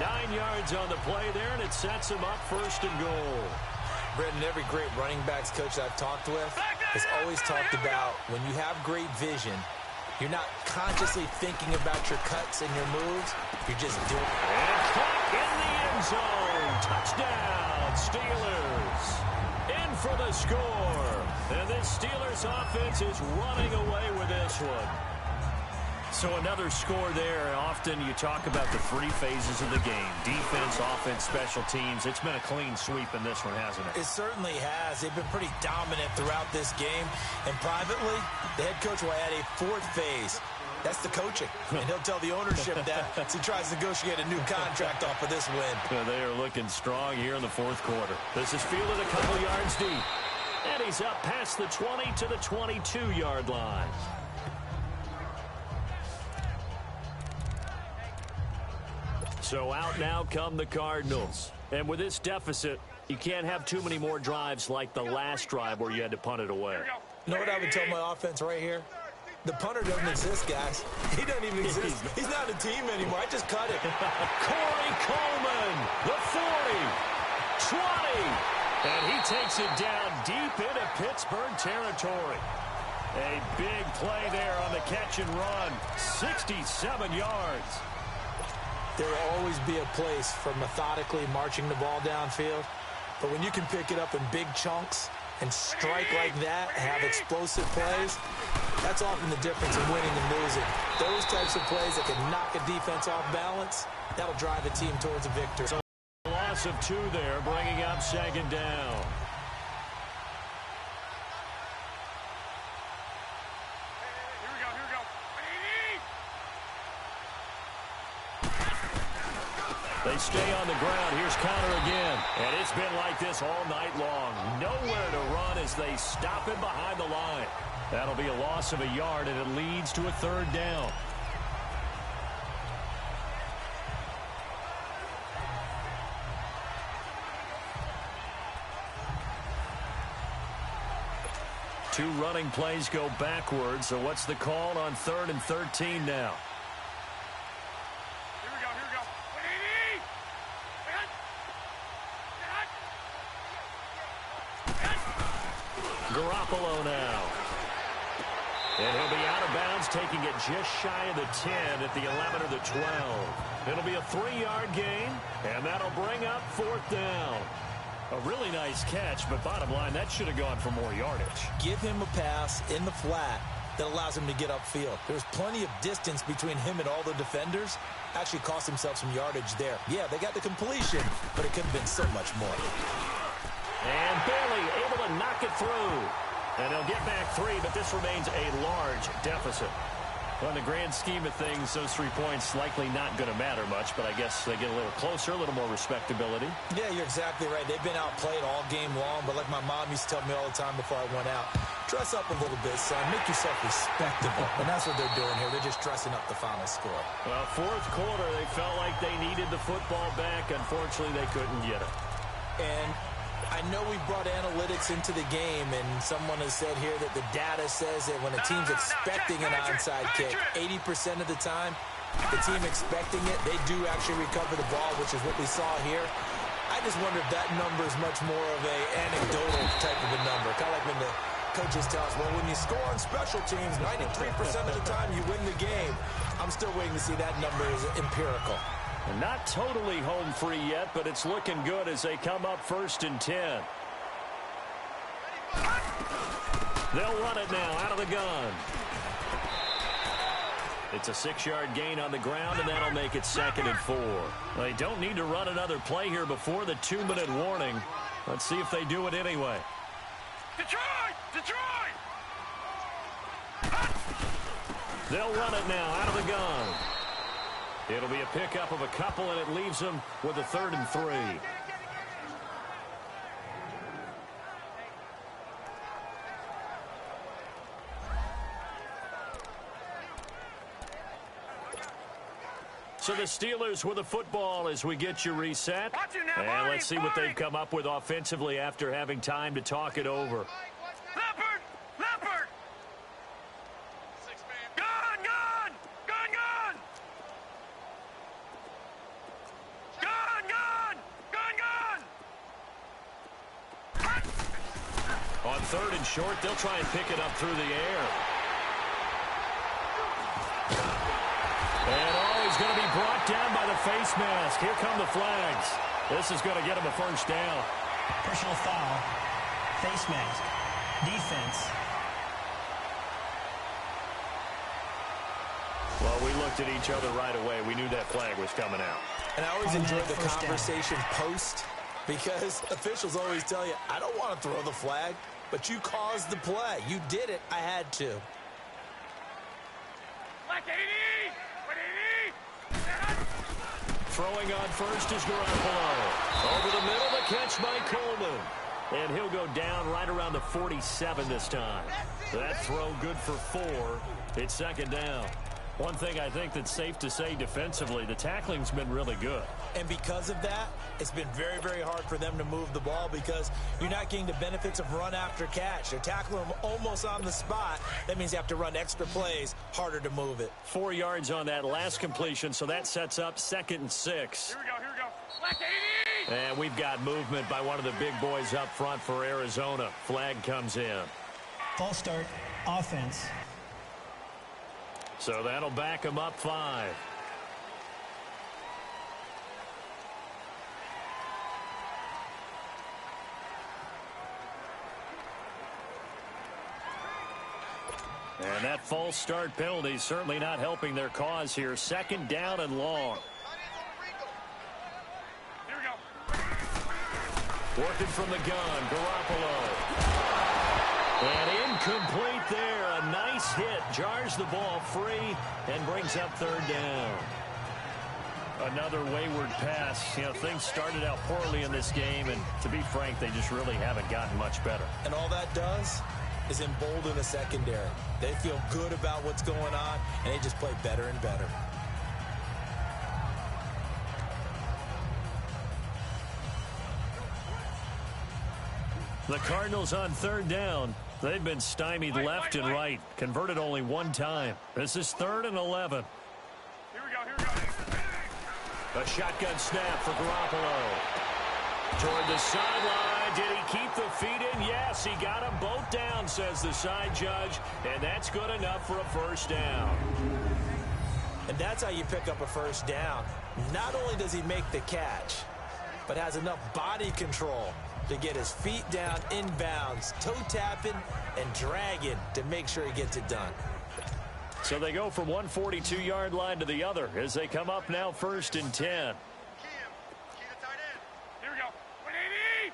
9 yards on the play there, and it sets him up 1st and goal.
Brendan, every great running backs coach I've talked with has always talked about when you have great vision, you're not consciously thinking about your cuts and your moves. You're just doing it.
And caught in the end zone. Touchdown, Steelers. In for the score. And this Steelers offense is running away with this one. So another score there. Often you talk about the three phases of the game: defense, offense, special teams. It's been a clean sweep in this one, hasn't it?
It certainly has. They've been pretty dominant throughout this game. And privately, the head coach will add a fourth phase. That's the coaching. And he'll tell the ownership that as he tries to negotiate a new contract off of this win.
Yeah, they are looking strong here in the fourth quarter. This is fielded a couple yards deep. And he's up past the 20 to the 22-yard line. So out now come the Cardinals. And with this deficit, you can't have too many more drives like the last drive where you had to punt it away.
You know what I would tell my offense right here? The punter doesn't exist, guys. He doesn't even exist. He's not a team anymore. I just cut it.
Corey Coleman, the 40, 20, and he takes it down deep into Pittsburgh territory. A big play there on the catch and run, 67 yards.
There will always be a place for methodically marching the ball downfield, but when you can pick it up in big chunks and strike like that, have explosive plays, that's often the difference in winning and losing. Those types of plays that can knock a defense off balance, that'll drive a team towards a victory.
So a loss of 2 there, bringing up second down. They stay on the ground. Here's Connor again. And it's been like this all night long. Nowhere to run as they stop him behind the line. That'll be a loss of a yard, and it leads to a third down. Two running plays go backwards. So what's the call on 3rd and 13 now? Garoppolo now. And he'll be out of bounds, taking it just shy of the 10 at the 11 or the 12. It'll be a 3-yard gain, and that'll bring up 4th down. A really nice catch, but bottom line, that should have gone for more yardage.
Give him a pass in the flat that allows him to get upfield. There's plenty of distance between him and all the defenders. Actually cost himself some yardage there. Yeah, they got the completion, but it could have been so much more.
And barely able to knock it through. And they'll get back 3, but this remains a large deficit. Well, in the grand scheme of things, those 3 points likely not going to matter much, but I guess they get a little closer, a little more respectability.
Yeah, you're exactly right. They've been outplayed all game long, but like my mom used to tell me all the time before I went out, dress up a little bit, son. Make yourself respectable. And that's what they're doing here. They're just dressing up the final score.
Well, fourth quarter, they felt like they needed the football back. Unfortunately, they couldn't get it.
And I know we brought analytics into the game, and someone has said here that the data says that when a team's expecting an onside kick, 80% of the time, the team expecting it, they do actually recover the ball, which is what we saw here. I just wonder if that number is much more of an anecdotal type of a number. Kind of like when the coaches tell us, well, when you score on special teams, 93% of the time you win the game. I'm still waiting to see that number is empirical.
Not totally home free yet, but it's looking good as they come up 1st and 10. They'll run it now out of the gun. It's a 6-yard gain on the ground, and that'll make it 2nd and 4. They don't need to run another play here before the 2-minute warning. Let's see if they do it anyway.
Detroit! Detroit!
They'll run it now out of the gun. It'll be a pickup of a couple, and it leaves them with a 3rd and 3. So the Steelers with the football as we get you reset. And let's see what they've come up with offensively after having time to talk it over.
Leopard! Leopard! Gun! Gun! Gun! Gun! Gun! Gun! Gun! Gun!
On 3rd and short, they'll try and pick it up through the air. And he's going to be brought down by the face mask. Here come the flags. This is going to get him a 1st down.
Personal foul. Face mask. Defense.
Well, we looked at each other right away. We knew that flag was coming out.
And I always enjoy the conversation post because officials always tell you, I don't want to throw the flag, but you caused the play. You did it. I had to.
Throwing on first is Garoppolo. Over the middle, the catch by Coleman. And he'll go down right around the 47 this time. That throw good for 4. It's second down. One thing I think that's safe to say defensively, the tackling's been really good.
And because of that, it's been very, very hard for them to move the ball because you're not getting the benefits of run after catch. They're tackling them almost on the spot. That means you have to run extra plays, harder to move it.
4 yards on that last completion, so that sets up 2nd and 6.
Here we go.
And we've got movement by one of the big boys up front for Arizona. Flag comes in.
False start, offense.
So that'll back them up 5. And that false start penalty is certainly not helping their cause here. 2nd down and long.
Here we go.
Working from the gun, Garoppolo. And incomplete there. A nice hit. Jars the ball free and brings up 3rd down. Another wayward pass. You know, things started out poorly in this game, and to be frank, they just really haven't gotten much better.
And all that does is embolden the secondary. They feel good about what's going on, and they just play better and better.
The Cardinals on 3rd down. They've been stymied left and right. Converted only 1 time. This is 3rd and 11.
Here we go.
A shotgun snap for Garoppolo. Toward the sideline. Did he keep the feet in? Yes, he got them both down, says the side judge. And that's good enough for a 1st down.
And that's how you pick up a 1st down. Not only does he make the catch, but has enough body control to get his feet down inbounds, toe tapping and dragging to make sure he gets it done.
So they go from one 42-yard line to the other as they come up now 1st and 10.
Here we go. 180.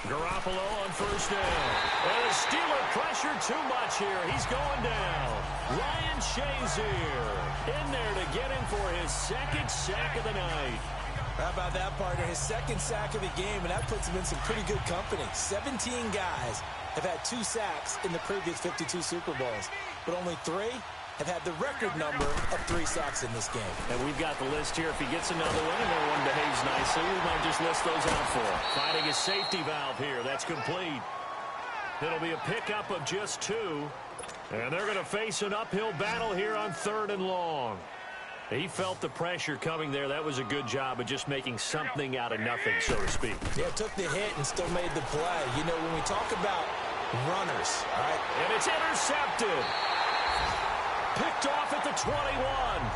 Garoppolo on 1st down. And the Steeler pressure too much here. He's going down. Ryan Shazier in there to get him for his 2nd sack of the night.
How about that, partner? His 2nd sack of the game, and that puts him in some pretty good company. 17 guys have had 2 sacks in the previous 52 Super Bowls, but only 3 have had the record number of 3 sacks in this game.
And we've got the list here. If he gets another one and everyone behaves nicely, we might just list those out for him. Finding his safety valve here. That's complete. It'll be a pickup of just 2. And they're going to face an uphill battle here on 3rd and long. He felt the pressure coming there. That was a good job of just making something out of nothing, so to speak.
Yeah, took the hit and still made the play. You know, when we talk about runners, all right?
And it's intercepted. Picked off at the 21.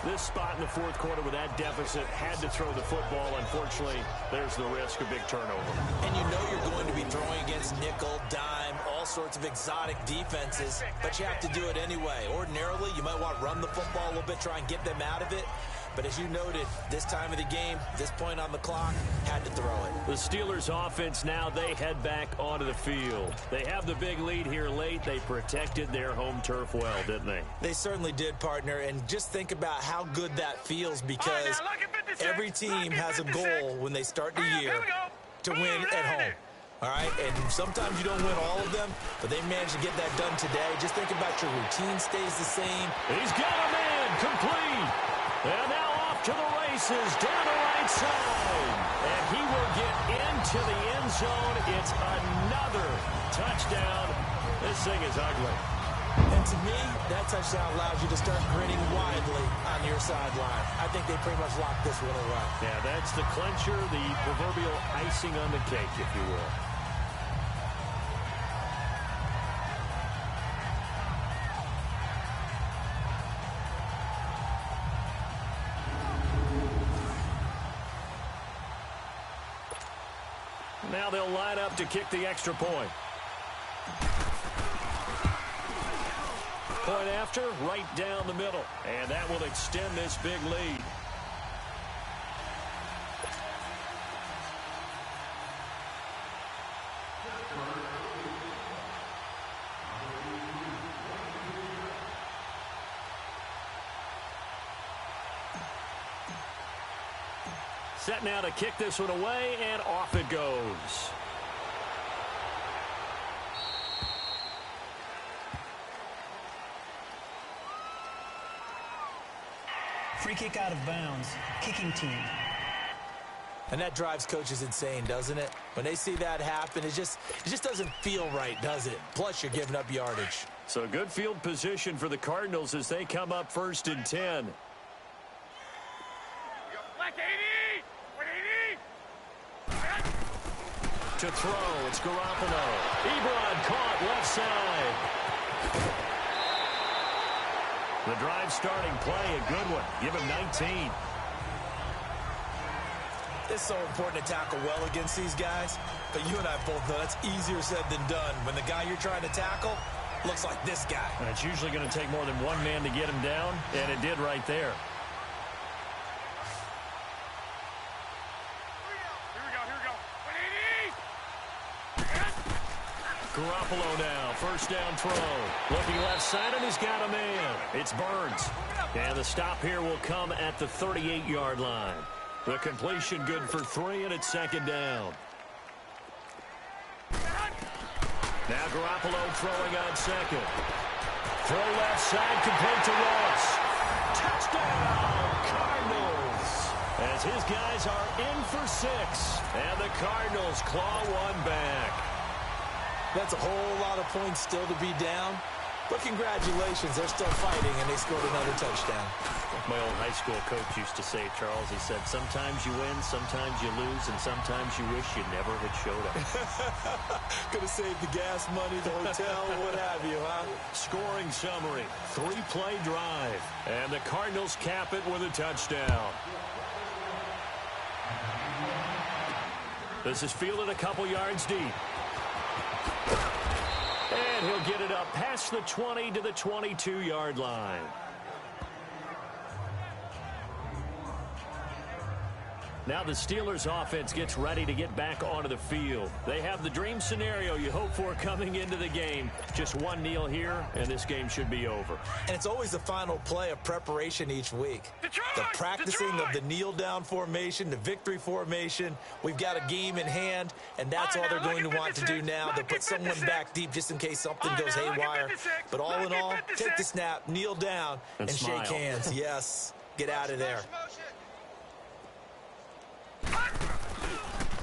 This spot in the 4th quarter with that deficit, had to throw the football. Unfortunately, there's the risk of big turnover.
And you know you're going to be throwing against nickel, dime, all sorts of exotic defenses, but you have to do it anyway. Ordinarily, you might want to run the football a little bit, try and get them out of it. But as you noted, this time of the game, this point on the clock, had to throw it.
The Steelers offense now, they head back onto the field. They have the big lead here late. They protected their home turf well, didn't they?
They certainly did, partner. And just think about how good that feels because every team has a goal when they start the year to win at home. All right, and sometimes you don't win all of them, but they managed to get that done today. Just think about your routine stays the same.
He's got a man complete. And now off to the races down the right side. And he will get into the end zone. It's another touchdown. This thing is ugly.
And to me, that touchdown allows you to start grinning widely on your sideline. I think they pretty much locked this one away.
Yeah, that's the clincher, the proverbial icing on the cake, if you will. Now they'll line up to kick the extra point. Point after, right down the middle. And that will extend this big lead. Set now to kick this one away, and off it goes.
Free kick out of bounds. Kicking team.
And that drives coaches insane, doesn't it? When they see that happen, it just doesn't feel right, does it? Plus, you're giving up yardage.
So good field position for the Cardinals as they come up 1st and 10. To throw, it's Garoppolo. Ebron caught left side. The drive starting play, a good one. Give him 19.
It's so important to tackle well against these guys, but you and I both know that's easier said than done when the guy you're trying to tackle looks like this guy.
And it's usually going to take more than one man to get him down, and it did right there. Garoppolo now, 1st down throw. Looking left side, and he's got a man. It's Burns. And the stop here will come at the 38-yard line. The completion good for 3, and it's 2nd down. Now Garoppolo throwing on 2nd. Throw left side, complete to Ross. Touchdown, Cardinals. As his guys are in for 6. And the Cardinals claw one back.
That's a whole lot of points still to be down. But congratulations, they're still fighting, and they scored another touchdown.
My old high school coach used to say, Charles, he said, sometimes you win, sometimes you lose, and sometimes you wish you never had showed up.
Could have saved the gas money, the hotel, what have you, huh?
Scoring summary, 3-play drive. And the Cardinals cap it with a touchdown. This is fielded a couple yards deep. And he'll get it up past the 20 to the 22-yard line. Now the Steelers offense gets ready to get back onto the field. They have the dream scenario you hope for coming into the game. Just one kneel here, and this game should be over.
And it's always the final play of preparation each week. The practicing of the kneel-down formation, the victory formation. We've got a game in hand, and that's all they're going to want to do now. They'll put someone back deep just in case something goes haywire. But all in all, take the snap, kneel down, and shake hands. Yes, get out of there.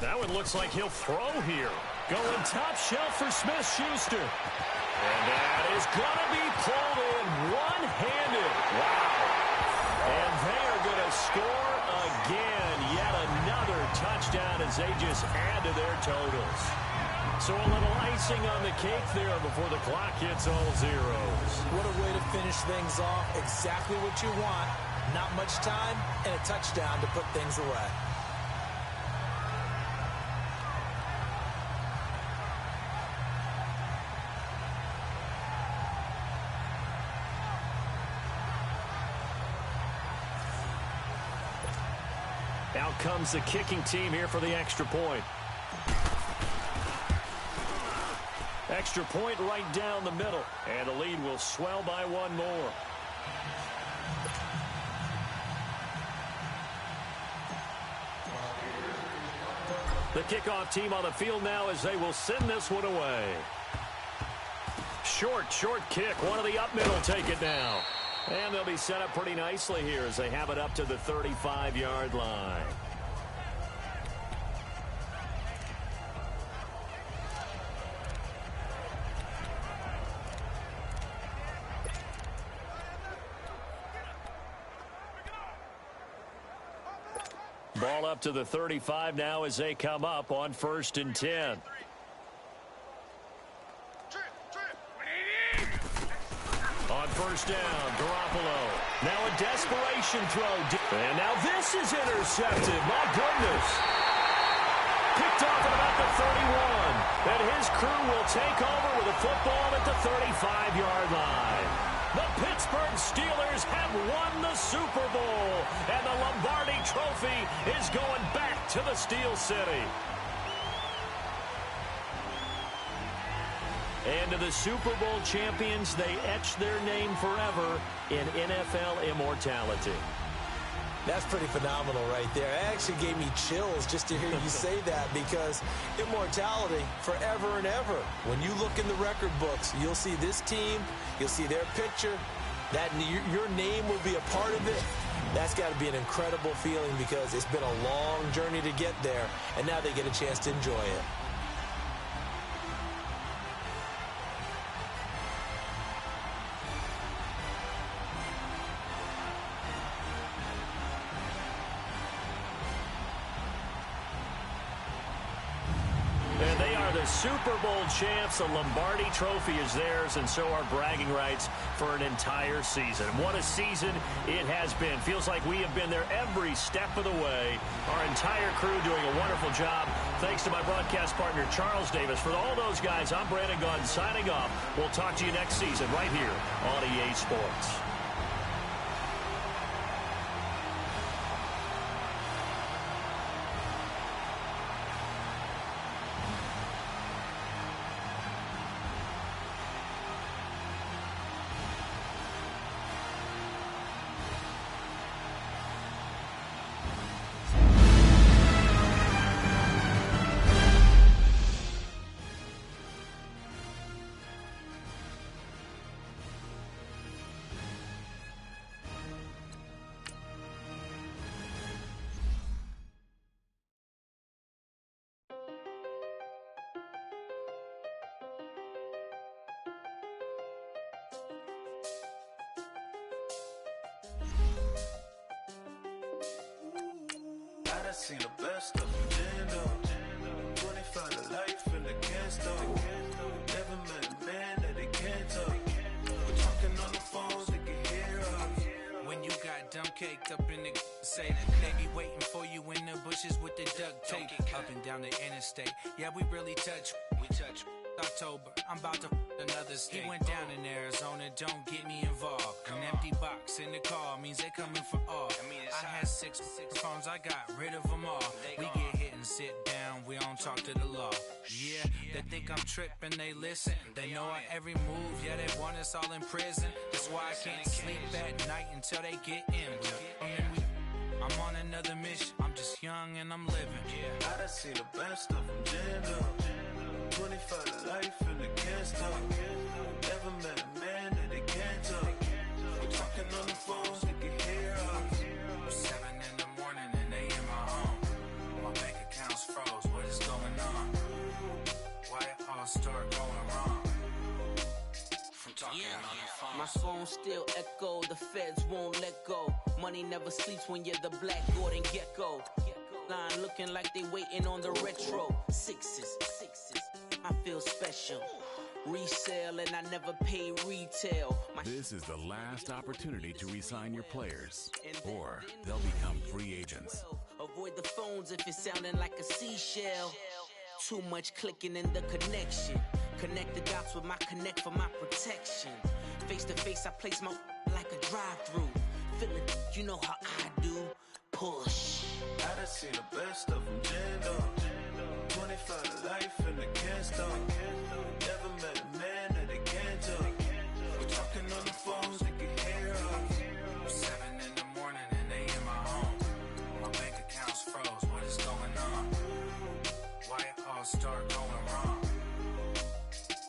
That one looks like he'll throw here. Going top shelf for Smith-Schuster. And that is going to be pulled in one-handed. Wow. And they are going to score again. Yet another touchdown as they just add to their totals. So a little icing on the cake there before the clock hits all zeros.
What a way to finish things off. Exactly what you want. Not much time and a touchdown to put things away.
Out comes the kicking team here for the extra point. Extra point right down the middle. And the lead will swell by one more. The kickoff team on the field now as they will send this one away. Short kick. One of the up middle take it now. And they'll be set up pretty nicely here as they have it up to the 35-yard line. Ball up to the 35 now as they come up on 1st and 10. On 1st down, Garoppolo. Now a desperation throw. And now this is intercepted. My goodness. Picked off at about the 31. And his crew will take over with a football at the 35-yard line. The Pittsburgh Steelers have won the Super Bowl, and the Lombardi Trophy is going back to the Steel City. And to the Super Bowl champions, they etch their name forever in NFL immortality.
That's pretty phenomenal right there. It actually gave me chills just to hear you say that, because immortality forever and ever. When you look in the record books, you'll see this team, you'll see their picture, that your name will be a part of it. That's got to be an incredible feeling, because it's been a long journey to get there, and now they get a chance to enjoy it.
Super Bowl champs. The Lombardi Trophy is theirs, and so are bragging rights for an entire season. What a season it has been. Feels like we have been there every step of the way. Our entire crew doing a wonderful job. Thanks to my broadcast partner, Charles Davis. For all those guys, I'm Brandon Gaudin signing off. We'll talk to you next season right here on EA Sports.
I seen the best of them, Jando. 25 to life in the can't stop. Never met a man that they can't talk. We're talking on the phones, they can hear us.
When you got dumb caked up in the say that they be waiting for you in the bushes with the duct tape. Up and down the interstate, yeah, we really touch. We touch. October, I'm about to another state. He went down in Arizona, don't get me involved. An empty box in the car means they coming for all. I had six phones, I got rid of them all. We get hit and sit down, we don't talk to the law. Yeah, they think I'm tripping, they listen. They know our every move, yeah, they want us all in prison. That's why I can't sleep at night until they get in. I'm on another mission, I'm just young and I'm living.
I done seen the best of them, Jando. 25 to life in the can't stop. Never met a man that they can't talk. We're talking on the phones, they can hear us.
7 in the morning and they in my home. My bank account's froze, what is going on? Why it all start going wrong? From talking on the phone.
My phone still echo, the feds won't let go. Money never sleeps when you're the Black Gordon Gecko. Line looking like they waiting on the retro. Sixes, I feel special. Resale and I never pay retail.
This is the last opportunity to re-sign your players, or they'll become free agents.
Avoid the phones if it's sounding like a seashell. Too much clicking in the connection. Connect the dots with my connect for my protection. Face to face, I place my like a drive-through. Feeling, you know how I do. Push.
I done seen the best of them, Jando. 25 to life in the can't stop. Never met a man that they can't talk. We're talking on the phones, they can hear us.
7 in the morning and they in my home. My bank account's froze, what is going on? Why it all start going wrong?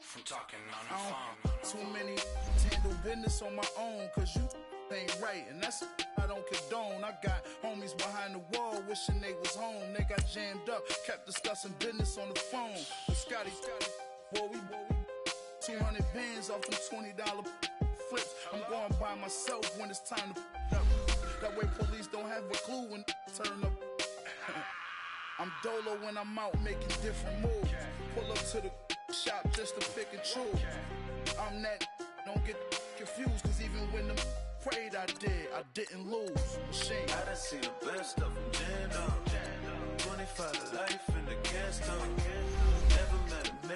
From talking on the phone.
Too many handle business on my own, cause you ain't right, and that's I don't condone. I got homies behind the wall wishing they was home. They got jammed up, kept discussing business on the phone. With Scotty, boy, we 200 bands off them $20 flips. I'm going by myself when it's time to up. That way police don't have a clue when turn up. I'm dolo when I'm out making different moves. Pull up to the shop just to pick and choose. I'm that, don't get confused, cause even when the prayed I didn't lose. Machine.
I done seen the best of them, Jando. 25 to life in the can't stop. Never met a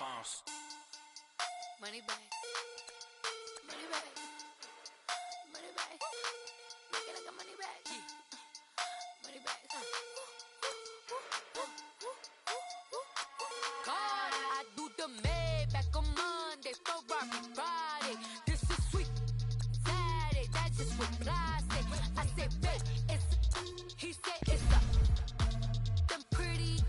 Bounce.
Money back. Money back. Money back. Make it like a money back. Money back. God, I do the Maybach on Monday, Ferrari Friday. This is sweet Saturday, that's just what I say. I say, babe, it's he said it's a them pretty.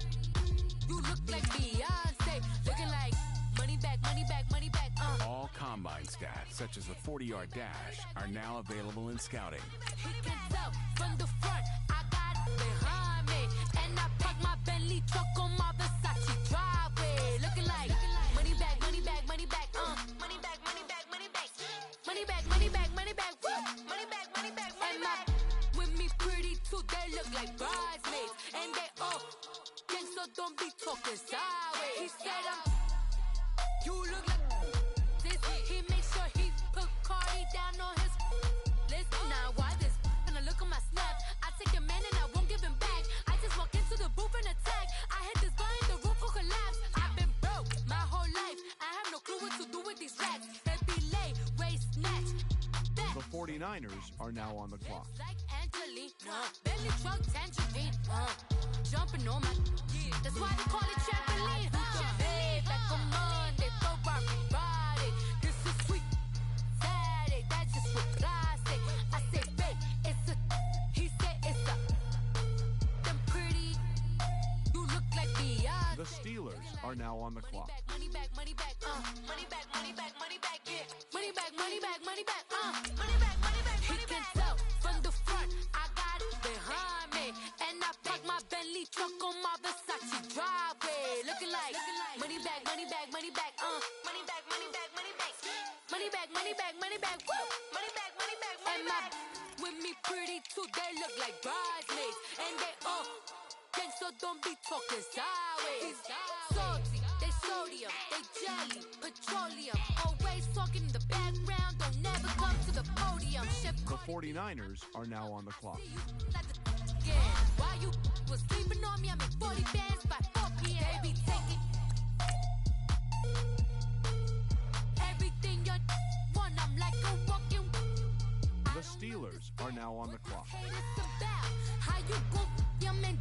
You look like Beyonce, looking like money back, money back, money back.
All combine stats, such as the 40-yard dash, are now available in scouting.
He can tell from the front, I got it behind me, and I park my Bentley truck on my Versace driveway, looking like money back, money back, money back, money back, money back, money back, money back, money back, money back, money back, money back, money back. With me pretty too, they look like bridesmaids, and they all gang, so don't be talking sideways. He said you look like this. He make sure he put Cardi down on his list. Now why this? When I look on my snap, I take a man and I won't give him back. I just walk into the booth and attack. I hit this guy in the roof will collapse. I've been broke my whole life. I have no clue what to do with these rats. Baby lay, waist snatch.
The 49ers are now on the clock.
Like Angelina, belly truck tangerine. Jumping on my, that's why they call it trampoline. Hey, back on Monday, Ferrari Friday. This is sweet Saturday, that's just what I say. I say, babe, it's a, he said it's a, them pretty, you look like Beyonce.
The Steelers are now on the clock.
Money back, money back, money back, money back, money back, yeah. Money back, money back, money back, money back, money back, money back. He can tell from the front, I got it behind me, and I park my Bentley truck on my Versace driveway, looking like money back, money back, money back, money back, money back, money back, money back, money back, money back, woo, money back, money back, money back. With me pretty too, they look like bridesmaids, and they all gang, so don't be talking sideways. Salty, they sodium, they jelly, petroleum, always talking in the background, don't never come to the podium.
The 49ers are now on the clock.
While you was sleeping on me, I make 40 bands by 4 p.m. Baby, take it. Everything you want, I'm like a walking.
The Steelers are now on the clock.
How you go, your man,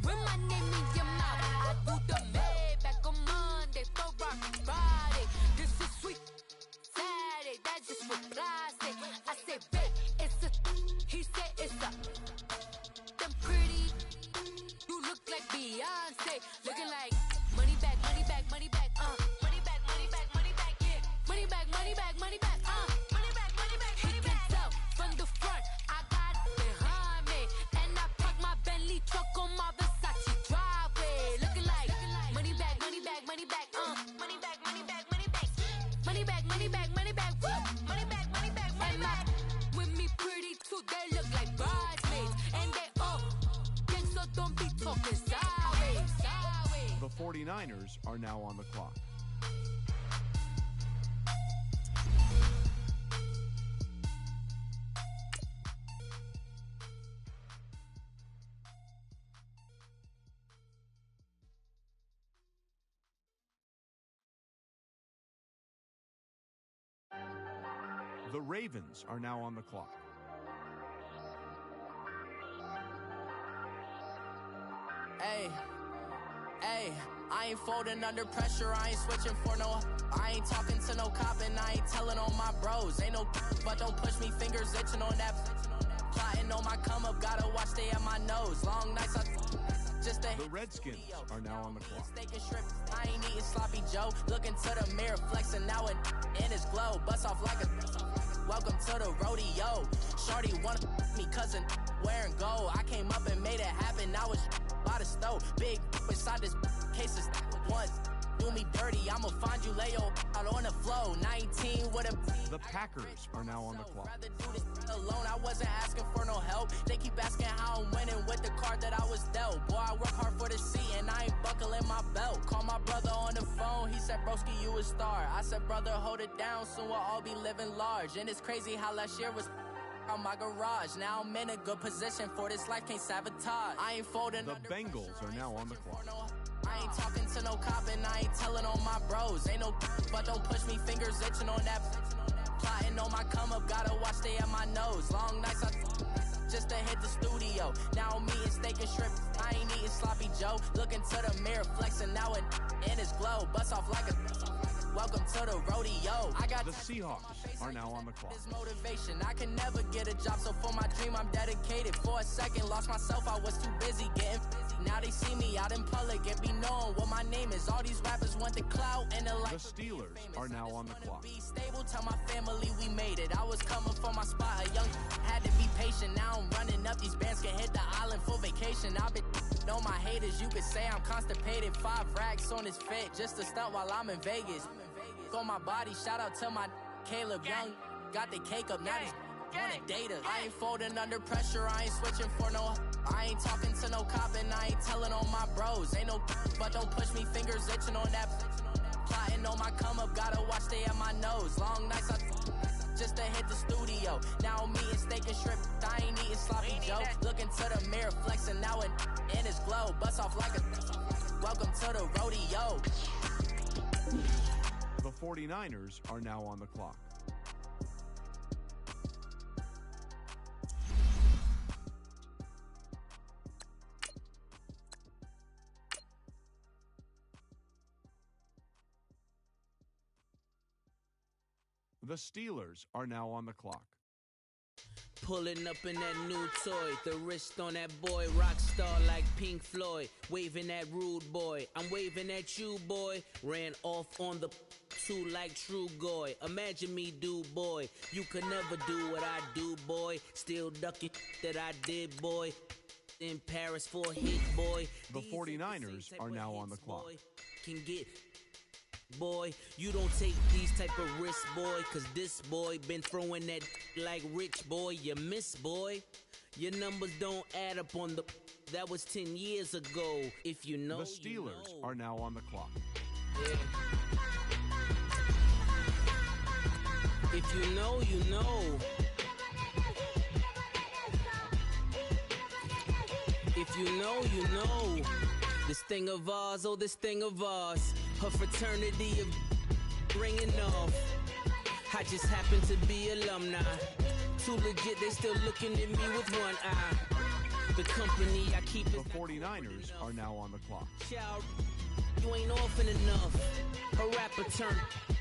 with my name in your mouth. I do the Maybach on Monday, Ferrari Friday. This is sweet Saturday, that's just what I say. I say, babe, it's a, he said it's a, them pretty, you look like Beyonce, looking like money back, money back, money back, money back, money back, money back, yeah. Money back, money back, money back, money back, money back, money back. He can tell from the front, I got it behind me, and I park my Bentley truck on my Versace driveway, looking like money back, money back, money back, money back, money back, money back, money back, money back, money back, woo, money back, money back, money back. With me pretty too, they look like bridesmaids, and they all gang, so don't be talking sideways.
The 49ers are now on the clock. The Ravens are now on the clock.
Hey, I ain't folding under pressure, I ain't switching for no. I ain't talking to no cop and I ain't telling on my bros. Ain't no but don't push me, fingers itching on that. Plotting on my come up, gotta watch stay at my nose. Long nights I just a
The Redskins are now on the clock.
Steak and shrimp, I ain't eating sloppy Joe. Looking to the mirror, flexing now and in his glow. Bust off like a welcome to the rodeo. Shorty wanna me cousin wearing gold. I came up and made it happen, I was by the stove. Big inside this cases once. Do me dirty, I'ma find you, lay your out on the floor. 19 with a.
The Packers are now on the clock.
Rather do this alone, I wasn't asking for no help. They keep asking how I'm winning with the card that I was dealt. Boy, I work hard for the seat and I ain't buckling my belt. Call my brother on the phone, he said, broski, you a star. I said, brother, hold it down, soon we'll all be living large. And it's crazy how last year was on my garage. Now I'm in a good position for this life, can't sabotage. I ain't folding.
The Bengals are now on the clock.
I ain't talking to no cop and I ain't telling on my bros. Ain't no but don't push me, fingers itching on that. Plotting on my come up, gotta watch stay at my nose. Long nights I just to hit the studio. Now I'm eating steak and shrimp. I ain't eating sloppy Joe. Looking to the mirror, flexing now it in his glow. Bust off like a welcome to the rodeo. I got
the Seahawks are now on the clock.
This motivation, I can never get a job, so for my dream I'm dedicated. For a second, lost myself, I was too busy getting busy. Now they see me out in public and be knowing what my name is. All these rappers want the clout and the life.
The Steelers are now on the clock.
Be stable, tell my family we made it. I was coming from my spot, a young had to be patient. Now I'm running up, these bands can hit the island for vacation. I've been know my haters, you could say I'm constipated. 5 racks on his fit, just to stunt while I'm in Vegas. On my body, shout out to my Caleb Young. Got the cake up, now he's on a data. I ain't folding under pressure, I ain't switching for no. I ain't talking to no cop and I ain't telling on my bros. Ain't no but don't push me, fingers itching on that. Plotting on my come up, gotta watch stay at my nose. Long nights I just to hit the studio. Now I'm eating steak and shrimp, I ain't eating sloppy Joe. Looking to the mirror, flexing now it in his glow. Bust off like a welcome to the rodeo.
The 49ers are now on the clock. The Steelers are now on the clock.
Pulling up in that new toy, the wrist on that boy, rock star like Pink Floyd, waving that rude boy, I'm waving at you boy, ran off on the two like True Goy, imagine me do boy, you could never do what I do boy, still ducking that I did boy, in Paris for a hit boy.
The 49ers are now on the clock.
Can get boy, you don't take these type of risks, boy, cause this boy been throwing that like rich boy, you miss boy. Your numbers don't add up on the, that was 10 years ago. If you know,
the Steelers are now on the clock.
Yeah. If you know, you know. If you know, you know. This thing of ours, oh this thing of ours. Her fraternity of ringing off. I just happen to be alumni. Too legit, they still looking at me with one eye. The company I keep is
the 49ers are now on the clock.
Child, you ain't often enough. A rapper turn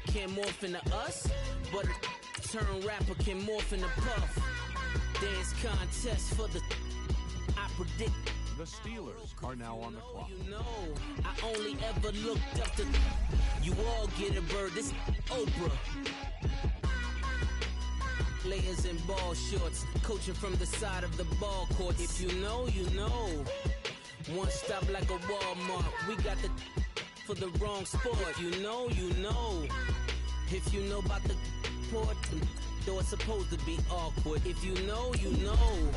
can't morph into us, but a turn rapper can morph into Puff. Dance contest for the I predict.
The Steelers are now on the clock.
You know, I only ever looked up to you all get a bird, this Oprah. Layers in ball shorts, coaching from the side of the ball court. If you know, you know. One stop like a Walmart, we got the for the wrong sport. You know, you know. If you know about the port, though it's supposed to be awkward. If you know, you know.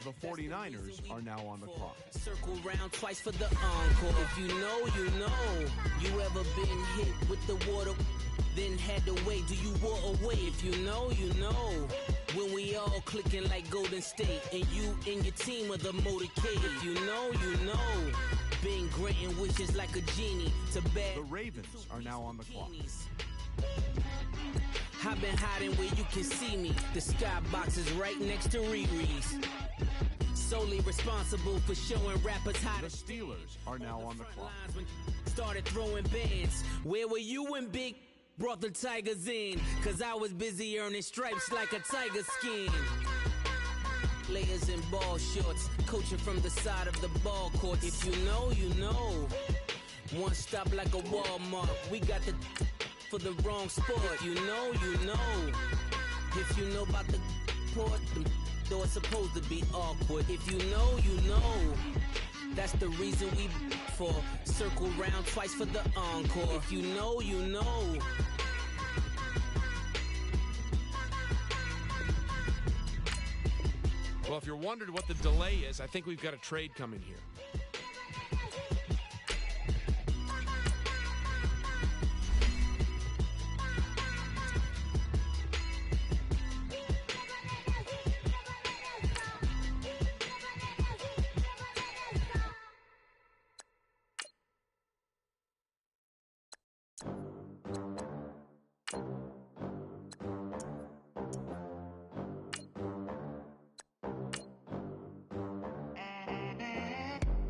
The 49ers are now on the clock.
Circle round twice for the encore. If you know, you know. You ever been hit with the water, then had to wait? Do you walk away? If you know, you know. When we all clicking like Golden State, and you and your team of the motorcade. If you know, you know. Been granting wishes like a genie to bed.
The Ravens are now on the clock.
I've been hiding where you can see me. The skybox is right next to Riri's. Solely responsible for showing rappers how
the Steelers are now on the clock.
Started throwing bands. Where were you when Big brought the Tigers in? Cause I was busy earning stripes like a tiger skin. Layers in ball shorts, coaching from the side of the ball court. If you know, you know. One stop like a Walmart, we got the for the wrong sport. You know, you know. If you know about the port, though it's supposed to be awkward. If you know, you know. That's the reason we for circle round twice for the encore. If you know, you know.
Well, if you're wondering what the delay is, I think we've got a trade coming here.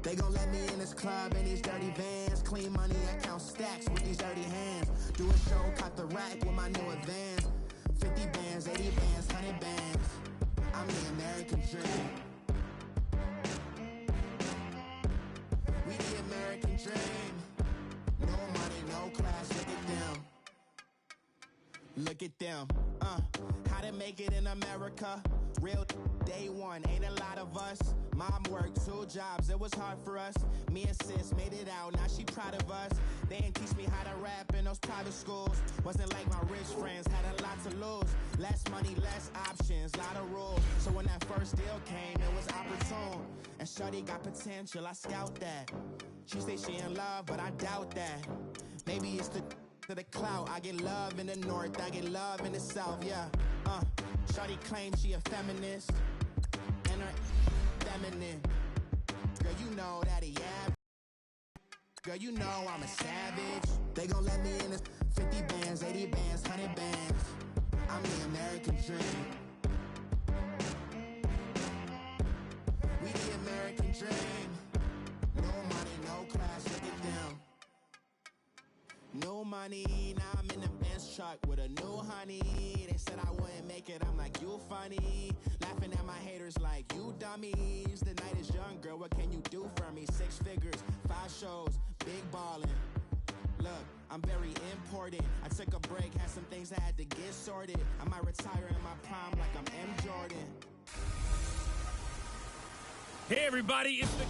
They gon' let me in this club in these dirty vans. Clean money, I count stacks with these dirty hands. Do a show, cut the rack with my new advance. 50 bands, 80 bands, 100 bands. I'm the American dream. We the American dream. No money, no class, look at them. Look at them, how to make it in America. Real day one, ain't a lot of us. Mom worked 2 jobs, it was hard for us. Me and sis made it out, now she proud of us. They ain't teach me how to rap in those private schools. Wasn't like my rich friends, had a lot to lose. Less money, less options, lot of rules. So when that first deal came, it was opportune. And shorty got potential, I scout that. She say she in love, but I doubt that. Maybe it's to the clout. I get love in the north, I get love in the south, yeah. Shorty claims she a feminist, and her feminine. Girl, you know that he average. Girl, you know I'm a savage. They gon' let me in this 50 bands, 80 bands, 100 bands. I'm the American dream. We the American dream. No money, no class, look at them. No money, now I'm in the Benz truck with a new honey. They said I wouldn't make it, I'm like, you funny. Laughing at my haters like, you dummies. The night is young, girl, what can you do for me? 6 figures, 5 shows, big ballin'. Look, I'm very important. I took a break, had some things I had to get sorted. I might retire in my prime like I'm M. Jordan.
Hey, everybody, it's the...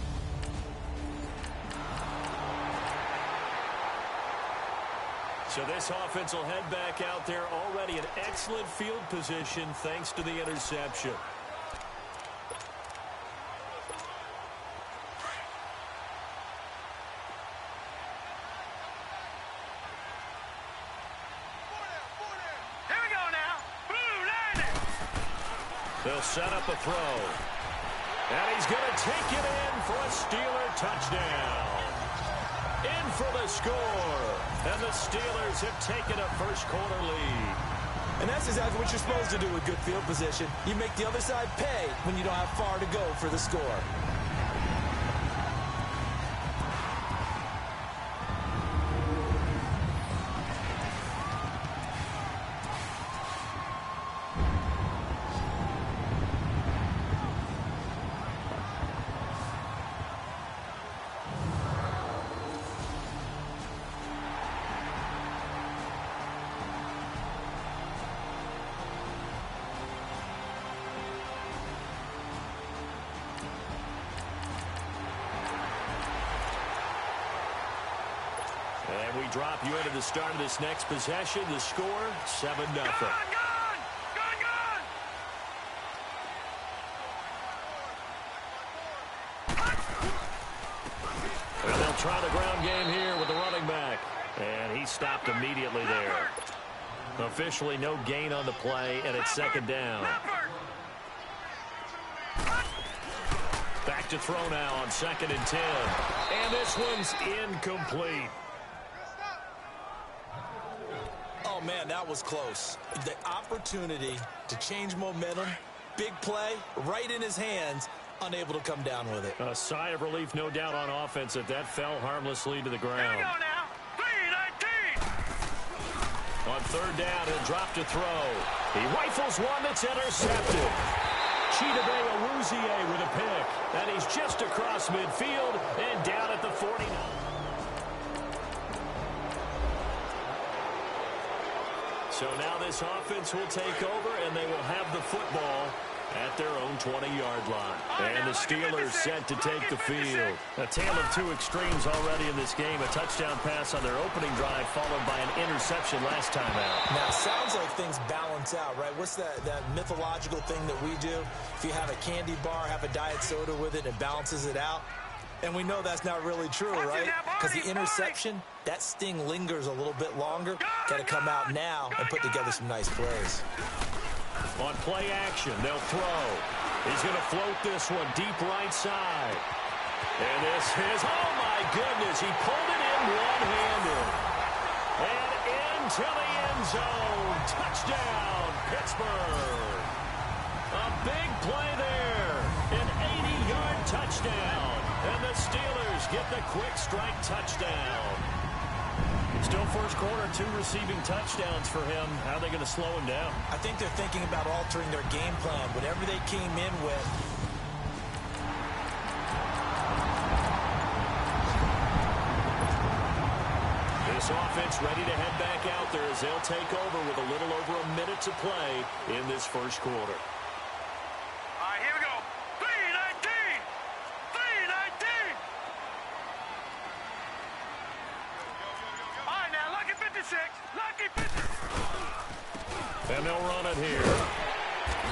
So this offense will head back out there, already in excellent field position thanks to the interception.
Here we go now. Blue line.
They'll set up a throw. And he's going to take it in for a Steeler touchdown. In for the score. And the Steelers have taken a first-quarter lead.
And that's exactly what you're supposed to do with good field position. You make the other side pay when you don't have far to go for the score.
And we drop you into the start of this next possession. The score, 7-0. And they'll try the ground game here with the running back. And he stopped immediately there. Officially no gain on the play, and it's 2nd down. Back to throw now on 2nd and 10. And this one's incomplete.
Oh, man, that was close. The opportunity to change momentum, big play, right in his hands, unable to come down with it.
A sigh of relief, no doubt, on offense that fell harmlessly to the ground.
Here we go now. 3-19.
On 3rd down, he'll drop to throw. He rifles one that's intercepted. Chidobe Awuzie with a pick. And he's just across midfield and down at the 49. So now this offense will take over, and they will have the football at their own 20-yard line. And the Steelers set to take the field. A tale of 2 extremes already in this game. A touchdown pass on their opening drive, followed by an interception last time out.
Now, it sounds like things balance out, right? What's that mythological thing that we do? If you have a candy bar, have a diet soda with it, it balances it out. And we know that's not really true, right? Because the interception, that sting lingers a little bit longer. Got to come out now and put together some nice plays.
On play action, they'll throw. He's going to float this one deep right side. And this is, oh my goodness, he pulled it in one-handed. And into the end zone. Touchdown, Pittsburgh. A big play there. An 80-yard touchdown. And the Steelers get the quick strike touchdown. Still first quarter, 2 receiving touchdowns for him. How are they going to slow him down?
I think they're thinking about altering their game plan. Whatever they came in with.
This offense ready to head back out there as they'll take over with a little over a minute to play in this first quarter.
All right, here we go. 3:19. 3:19. All right, now, lucky 56. Lucky 56.
And they'll run it here.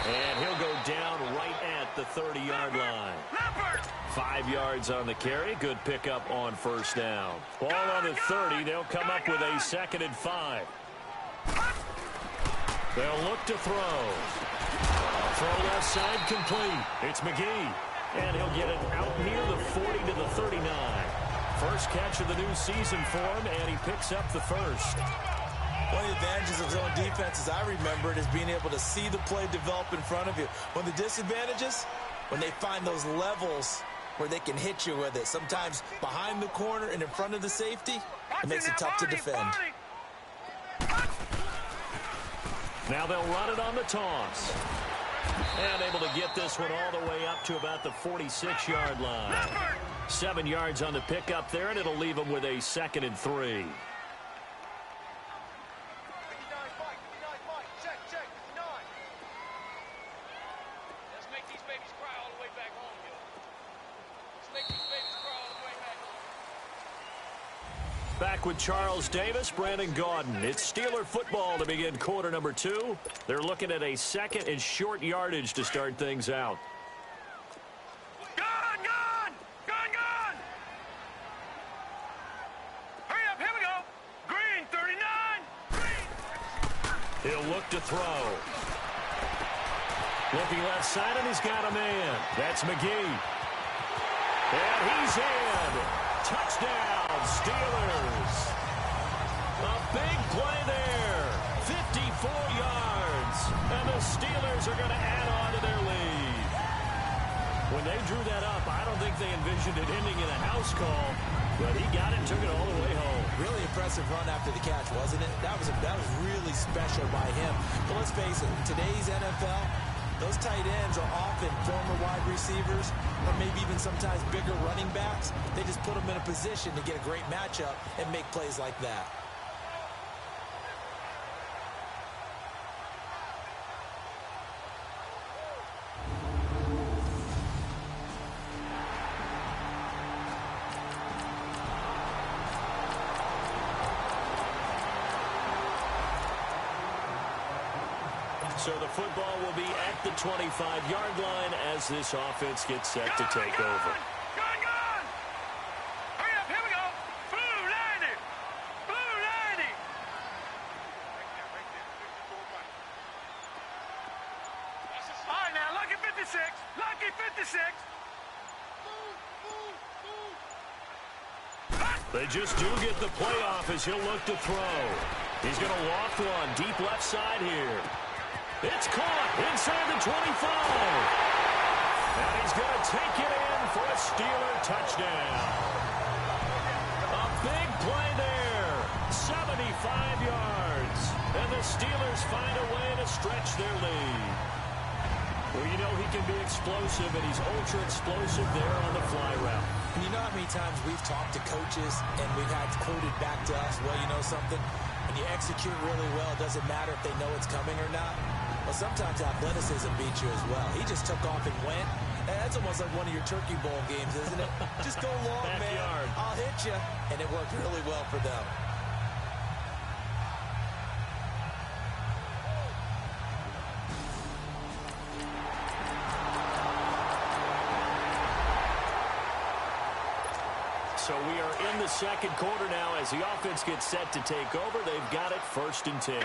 And he'll go down right at the 30-yard line. 5 yards on the carry. Good pickup on first down. Ball on the 30. They'll come up with a 2nd and 5. They'll look to throw. Throw left side complete. It's McGee. And he'll get it out near the 40 to the 39. First catch of the new season for him, and he picks up the first.
One of the advantages of zone defense, as I remember it, is being able to see the play develop in front of you. One of the disadvantages, when they find those levels where they can hit you with it. Sometimes behind the corner and in front of the safety, it makes it tough to defend.
Now they'll run it on the toss. And able to get this one all the way up to about the 46-yard line. 7 yards on the pickup there, and it'll leave them with a 2nd and 3. Back with Charles Davis, Brandon Gaudin. It's Steeler football to begin quarter number 2. They're looking at a 2nd and short yardage to start things out.
Gun! Gun! Gun! Hurry up, here we go. Green, 39. Green.
He'll look to throw. Looking left side, and he's got a man. That's McGee. And he's in. Touchdown, Steelers. A big play there. 54 yards. And the Steelers are going to add on to their lead. When they drew that up, I don't think they envisioned it ending in a house call. But he got it and took it all the way home.
Really impressive run after the catch, wasn't it? That was really special by him. But let's face it, in today's NFL, those tight ends are often former wide receivers or maybe even sometimes bigger running backs. They just put them in a position to get a great matchup and make plays like that.
So the football will be at the 25-yard line as this offense gets set to take over.
Gun! Hurry up, here we go. Blue 90. Blue 90. All right, now, lucky 56. Lucky 56.
They just do get the playoff as he'll look to throw. He's going to walk one deep left side here. It's caught inside the 25. And he's going to take it in for a Steeler touchdown. A big play there. 75 yards. And the Steelers find a way to stretch their lead. Well, you know he can be explosive, and he's ultra-explosive there on the fly route.
And you know how many times we've talked to coaches and we've had quoted back to us, well, you know something? When you execute really well, it doesn't matter if they know it's coming or not. Well, sometimes athleticism beats you as well. He just took off and went. That's almost like one of your Turkey Bowl games, isn't it? Just go long, man. I'll hit you. And it worked really well for them.
So we are in the second quarter now as the offense gets set to take over. They've got it 1st and 10.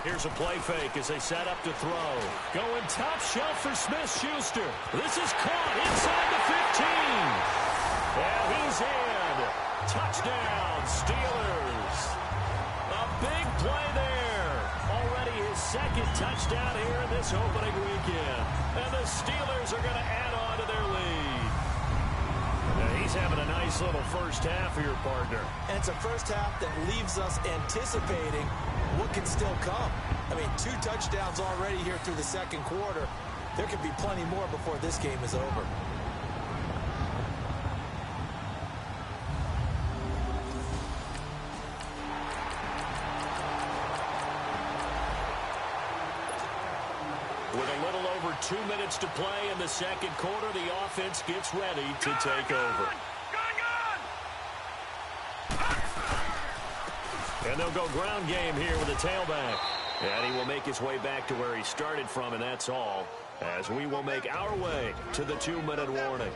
Here's a play fake as they set up to throw. Going top shelf for Smith-Schuster. This is caught inside the 15. And he's in. Touchdown, Steelers. A big play there. Already his second touchdown here in this opening weekend. And the Steelers are going to add on to their lead. Now, he's having a nice little first half here, partner.
And it's a first half that leaves us anticipating what can still come. I mean, 2 touchdowns already here through the second quarter. There could be plenty more before this game is over.
With a little over 2 minutes to play in the second quarter, the offense gets ready to take over. And they'll go ground game here with a tailback. And he will make his way back to where he started from, and that's all, as we will make our way to the 2-minute warning.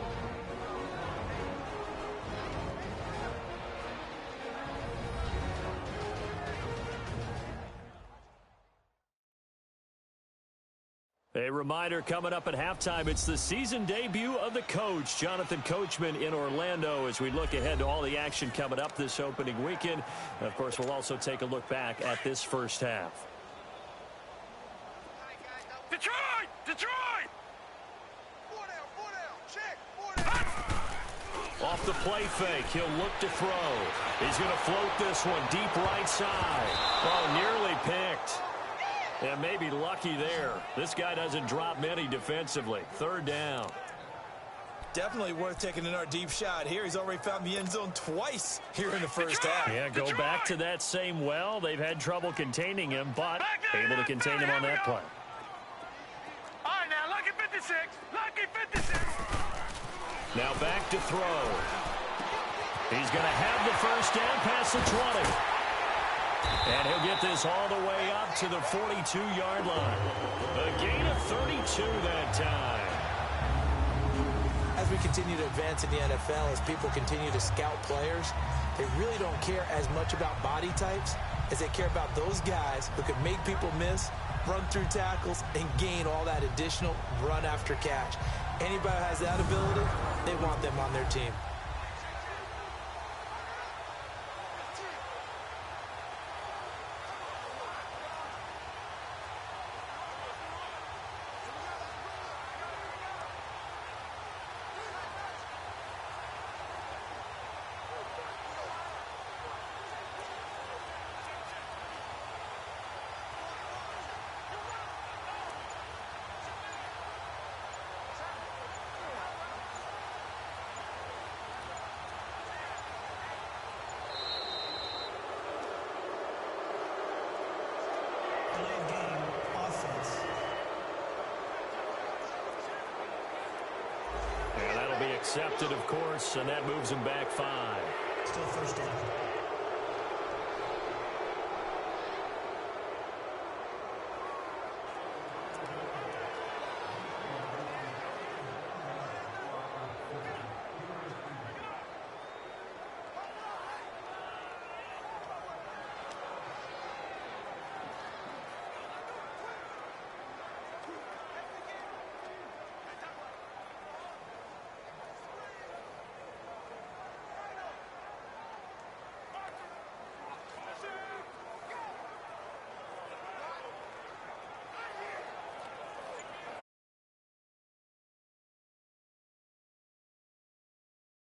A reminder coming up at halftime, it's the season debut of the coach, Jonathan Coachman, in Orlando, as we look ahead to all the action coming up this opening weekend. And of course, we'll also take a look back at this first half.
Detroit! Detroit!
Off the play fake, he'll look to throw. He's going to float this one deep right side. Oh, nearly picked. And maybe lucky there. This guy doesn't drop many defensively. Third down.
Definitely worth taking another deep shot here. He's already found the end zone twice here in the first half.
Yeah, go back to that same well. They've had trouble containing him, but able to contain him on that play.
All right, now, lucky 56. Lucky 56.
Now back to throw. He's going to have the first down past the 20. And he'll get this all the way up to the 42-yard line. A gain of 32 that time.
As we continue to advance in the NFL, as people continue to scout players, they really don't care as much about body types as they care about those guys who can make people miss, run through tackles, and gain all that additional run after catch. Anybody who has that ability, they want them on their team.
And that'll be accepted, of course, and that moves him back 5.
Still first down.